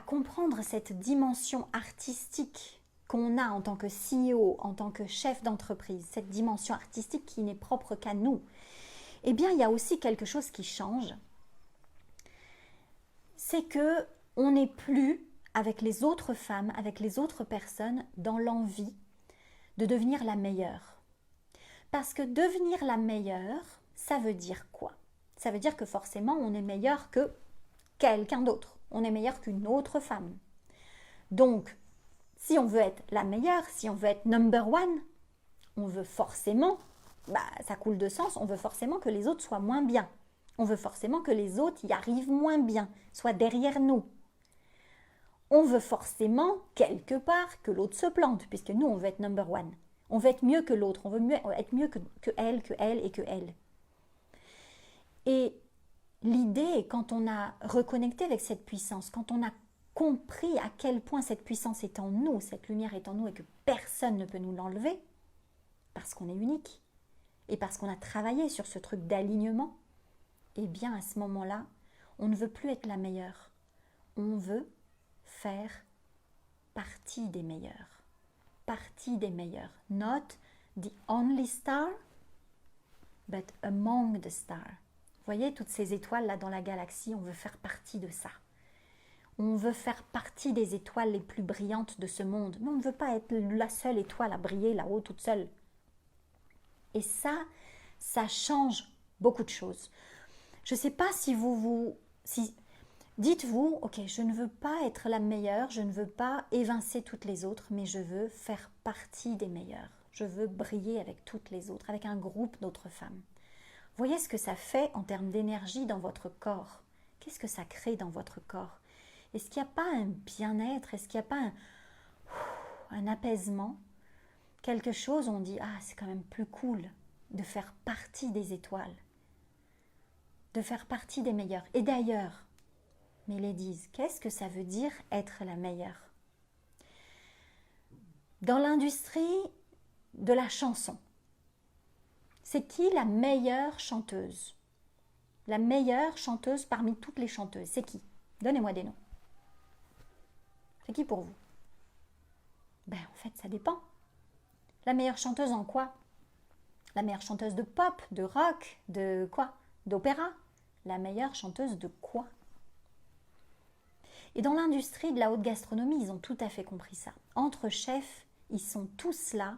comprendre cette dimension artistique qu'on a en tant que CEO, en tant que chef d'entreprise, cette dimension artistique qui n'est propre qu'à nous, eh bien, il y a aussi quelque chose qui change. C'est que on n'est plus avec les autres femmes, avec les autres personnes, dans l'envie de devenir la meilleure. Parce que devenir la meilleure, ça veut dire quoi? Ça veut dire que forcément, on est meilleur que quelqu'un d'autre. On est meilleur qu'une autre femme. Donc, si on veut être la meilleure, si on veut être number one, on veut forcément, ça coule de sens, on veut forcément que les autres soient moins bien. On veut forcément que les autres y arrivent moins bien, soient derrière nous. On veut forcément, quelque part, que l'autre se plante, puisque nous, on veut être number one. On veut être mieux que l'autre, on veut être mieux que elle et que elle. Et l'idée, quand on a reconnecté avec cette puissance, quand on a compris à quel point cette puissance est en nous, cette lumière est en nous et que personne ne peut nous l'enlever, parce qu'on est unique, et parce qu'on a travaillé sur ce truc d'alignement, eh bien à ce moment-là, on ne veut plus être la meilleure. On veut faire partie des meilleurs. Partie des meilleurs. Not the only star, but among the stars. Vous voyez toutes ces étoiles là dans la galaxie, on veut faire partie de ça. On veut faire partie des étoiles les plus brillantes de ce monde. Mais on ne veut pas être la seule étoile à briller là-haut toute seule. Et ça change beaucoup de choses. Je ne sais pas si dites-vous, ok, je ne veux pas être la meilleure, je ne veux pas évincer toutes les autres, mais je veux faire partie des meilleurs. Je veux briller avec toutes les autres, avec un groupe d'autres femmes. Voyez ce que ça fait en termes d'énergie dans votre corps. Qu'est-ce que ça crée dans votre corps? Est-ce qu'il n'y a pas un bien-être? Est-ce qu'il n'y a pas un apaisement? Quelque chose, on dit, ah, c'est quand même plus cool de faire partie des étoiles, de faire partie des meilleures. Et d'ailleurs, mes ladies, qu'est-ce que ça veut dire être la meilleure? Dans l'industrie de la chanson, c'est qui la meilleure chanteuse? La meilleure chanteuse parmi toutes les chanteuses, c'est qui? Donnez-moi des noms. C'est qui pour vous? Ben, en fait, ça dépend. La meilleure chanteuse en quoi? La meilleure chanteuse de pop, de rock, de quoi? D'opéra? La meilleure chanteuse de quoi? Et dans l'industrie de la haute gastronomie, ils ont tout à fait compris ça. Entre chefs, ils sont tous là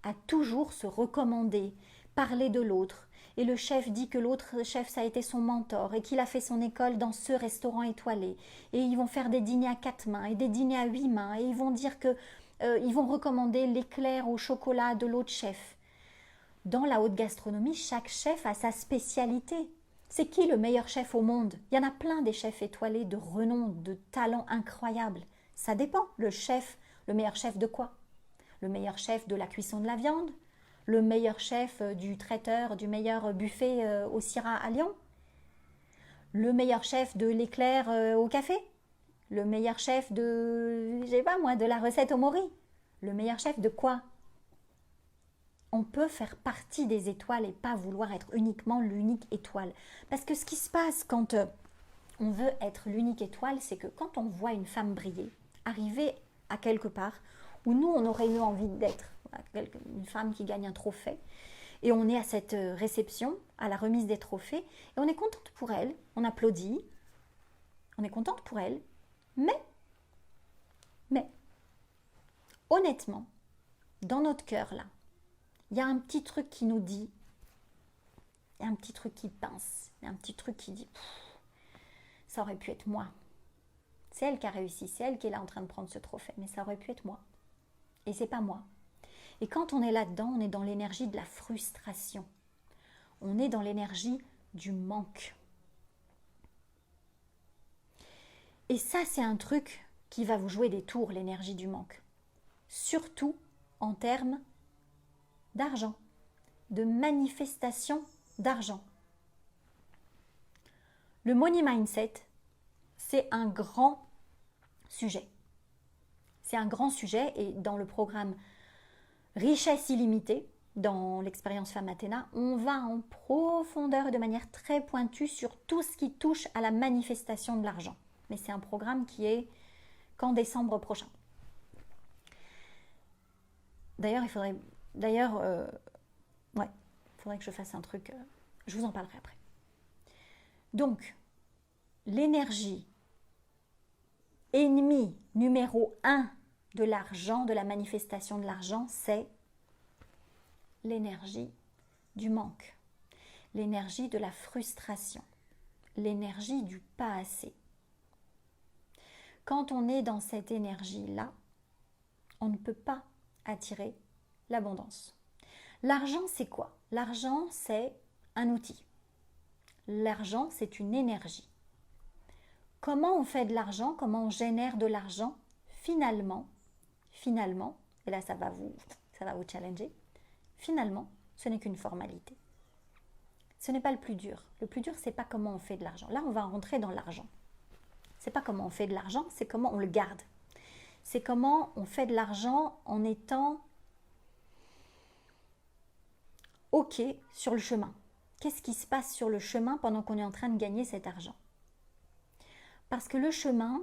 à toujours se recommander, parler de l'autre. Et le chef dit que l'autre chef, ça a été son mentor et qu'il a fait son école dans ce restaurant étoilé. Et ils vont faire des dîners à 4 mains et des dîners à 8 mains. Et ils vont dire que ils vont recommander l'éclair au chocolat de l'autre chef. Dans la haute gastronomie, chaque chef a sa spécialité. C'est qui le meilleur chef au monde? Il y en a plein des chefs étoilés de renom, de talent incroyable. Ça dépend. Le meilleur chef de quoi? Le meilleur chef de la cuisson de la viande? Le meilleur chef du traiteur, du meilleur buffet au Syrah à Lyon? Le meilleur chef de l'éclair au café? Le meilleur chef de, je sais pas moi, de la recette au mori? Le meilleur chef de quoi? On peut faire partie des étoiles et pas vouloir être uniquement l'unique étoile. Parce que ce qui se passe quand on veut être l'unique étoile, c'est que quand on voit une femme briller, arriver à quelque part où nous, on aurait eu envie d'être une femme qui gagne un trophée, et on est à cette réception, à la remise des trophées, et on est contente pour elle, on applaudit, on est contente pour elle, mais, honnêtement, dans notre cœur là, il y a un petit truc qui nous dit, il y a un petit truc qui pince, il y a un petit truc qui dit, ça aurait pu être moi. C'est elle qui a réussi, c'est elle qui est là en train de prendre ce trophée, mais ça aurait pu être moi. Et c'est pas moi. Et quand on est là-dedans, on est dans l'énergie de la frustration. On est dans l'énergie du manque. Et ça, c'est un truc qui va vous jouer des tours, l'énergie du manque. Surtout en termes d'argent, de manifestation d'argent. Le money mindset, c'est un grand sujet. C'est un grand sujet et dans le programme Richesse illimitée, dans l'expérience Femme Athéna, on va en profondeur et de manière très pointue sur tout ce qui touche à la manifestation de l'argent. Mais c'est un programme qui est qu'en décembre prochain. D'ailleurs, il faudrait que je fasse un truc, je vous en parlerai après. Donc, l'énergie ennemie numéro 1 de l'argent, de la manifestation de l'argent, c'est l'énergie du manque, l'énergie de la frustration, l'énergie du pas assez. Quand on est dans cette énergie-là, on ne peut pas attirer l'abondance. L'argent, c'est quoi? L'argent, c'est un outil. L'argent, c'est une énergie. Comment on fait de l'argent? Comment on génère de l'argent? Finalement, et là ça va vous challenger, finalement, ce n'est qu'une formalité. Ce n'est pas le plus dur. Le plus dur, c'est pas comment on fait de l'argent. Là, on va rentrer dans l'argent. C'est pas comment on fait de l'argent, c'est comment on le garde. C'est comment on fait de l'argent en étant OK sur le chemin. Qu'est-ce qui se passe sur le chemin pendant qu'on est en train de gagner cet argent? Parce que le chemin,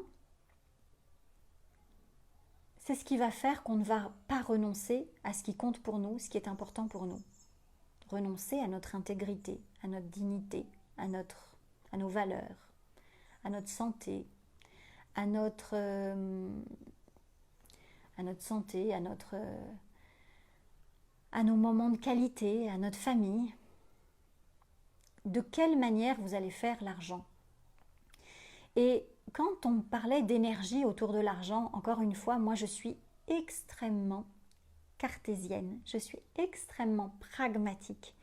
c'est ce qui va faire qu'on ne va pas renoncer à ce qui compte pour nous, ce qui est important pour nous. Renoncer à notre intégrité, à notre dignité, à nos valeurs, à notre santé, à notre santé, à nos moments de qualité, à notre famille. De quelle manière vous allez faire l'argent? Et quand on parlait d'énergie autour de l'argent, encore une fois, moi je suis extrêmement cartésienne, je suis extrêmement pragmatique.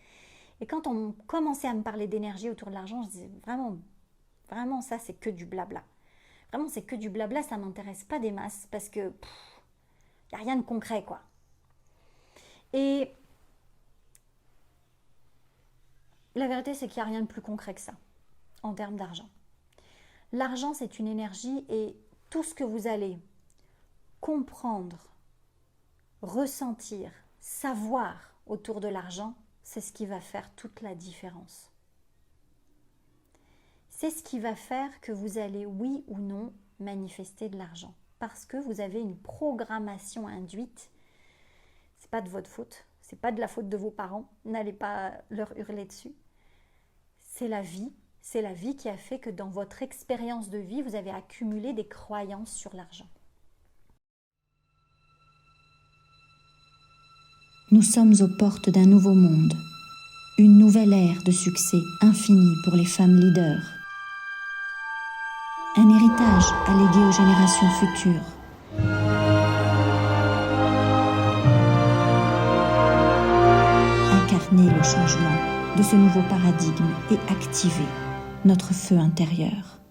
Et quand on commençait à me parler d'énergie autour de l'argent, je disais vraiment ça c'est que du blabla. Vraiment c'est que du blabla, ça m'intéresse pas des masses parce que y a rien de concret quoi. Et la vérité c'est qu'il n'y a rien de plus concret que ça en termes d'argent. L'argent c'est une énergie et tout ce que vous allez comprendre, ressentir, savoir autour de l'argent, c'est ce qui va faire toute la différence. C'est ce qui va faire que vous allez, oui ou non, manifester de l'argent. Parce que vous avez une programmation induite. C'est pas de votre faute. C'est pas de la faute de vos parents. N'allez pas leur hurler dessus. C'est la vie. C'est la vie qui a fait que dans votre expérience de vie, vous avez accumulé des croyances sur l'argent.
Nous sommes aux portes d'un nouveau monde, une nouvelle ère de succès infini pour les femmes leaders. Un héritage à léguer aux générations futures. Incarner le changement de ce nouveau paradigme et activer notre feu intérieur.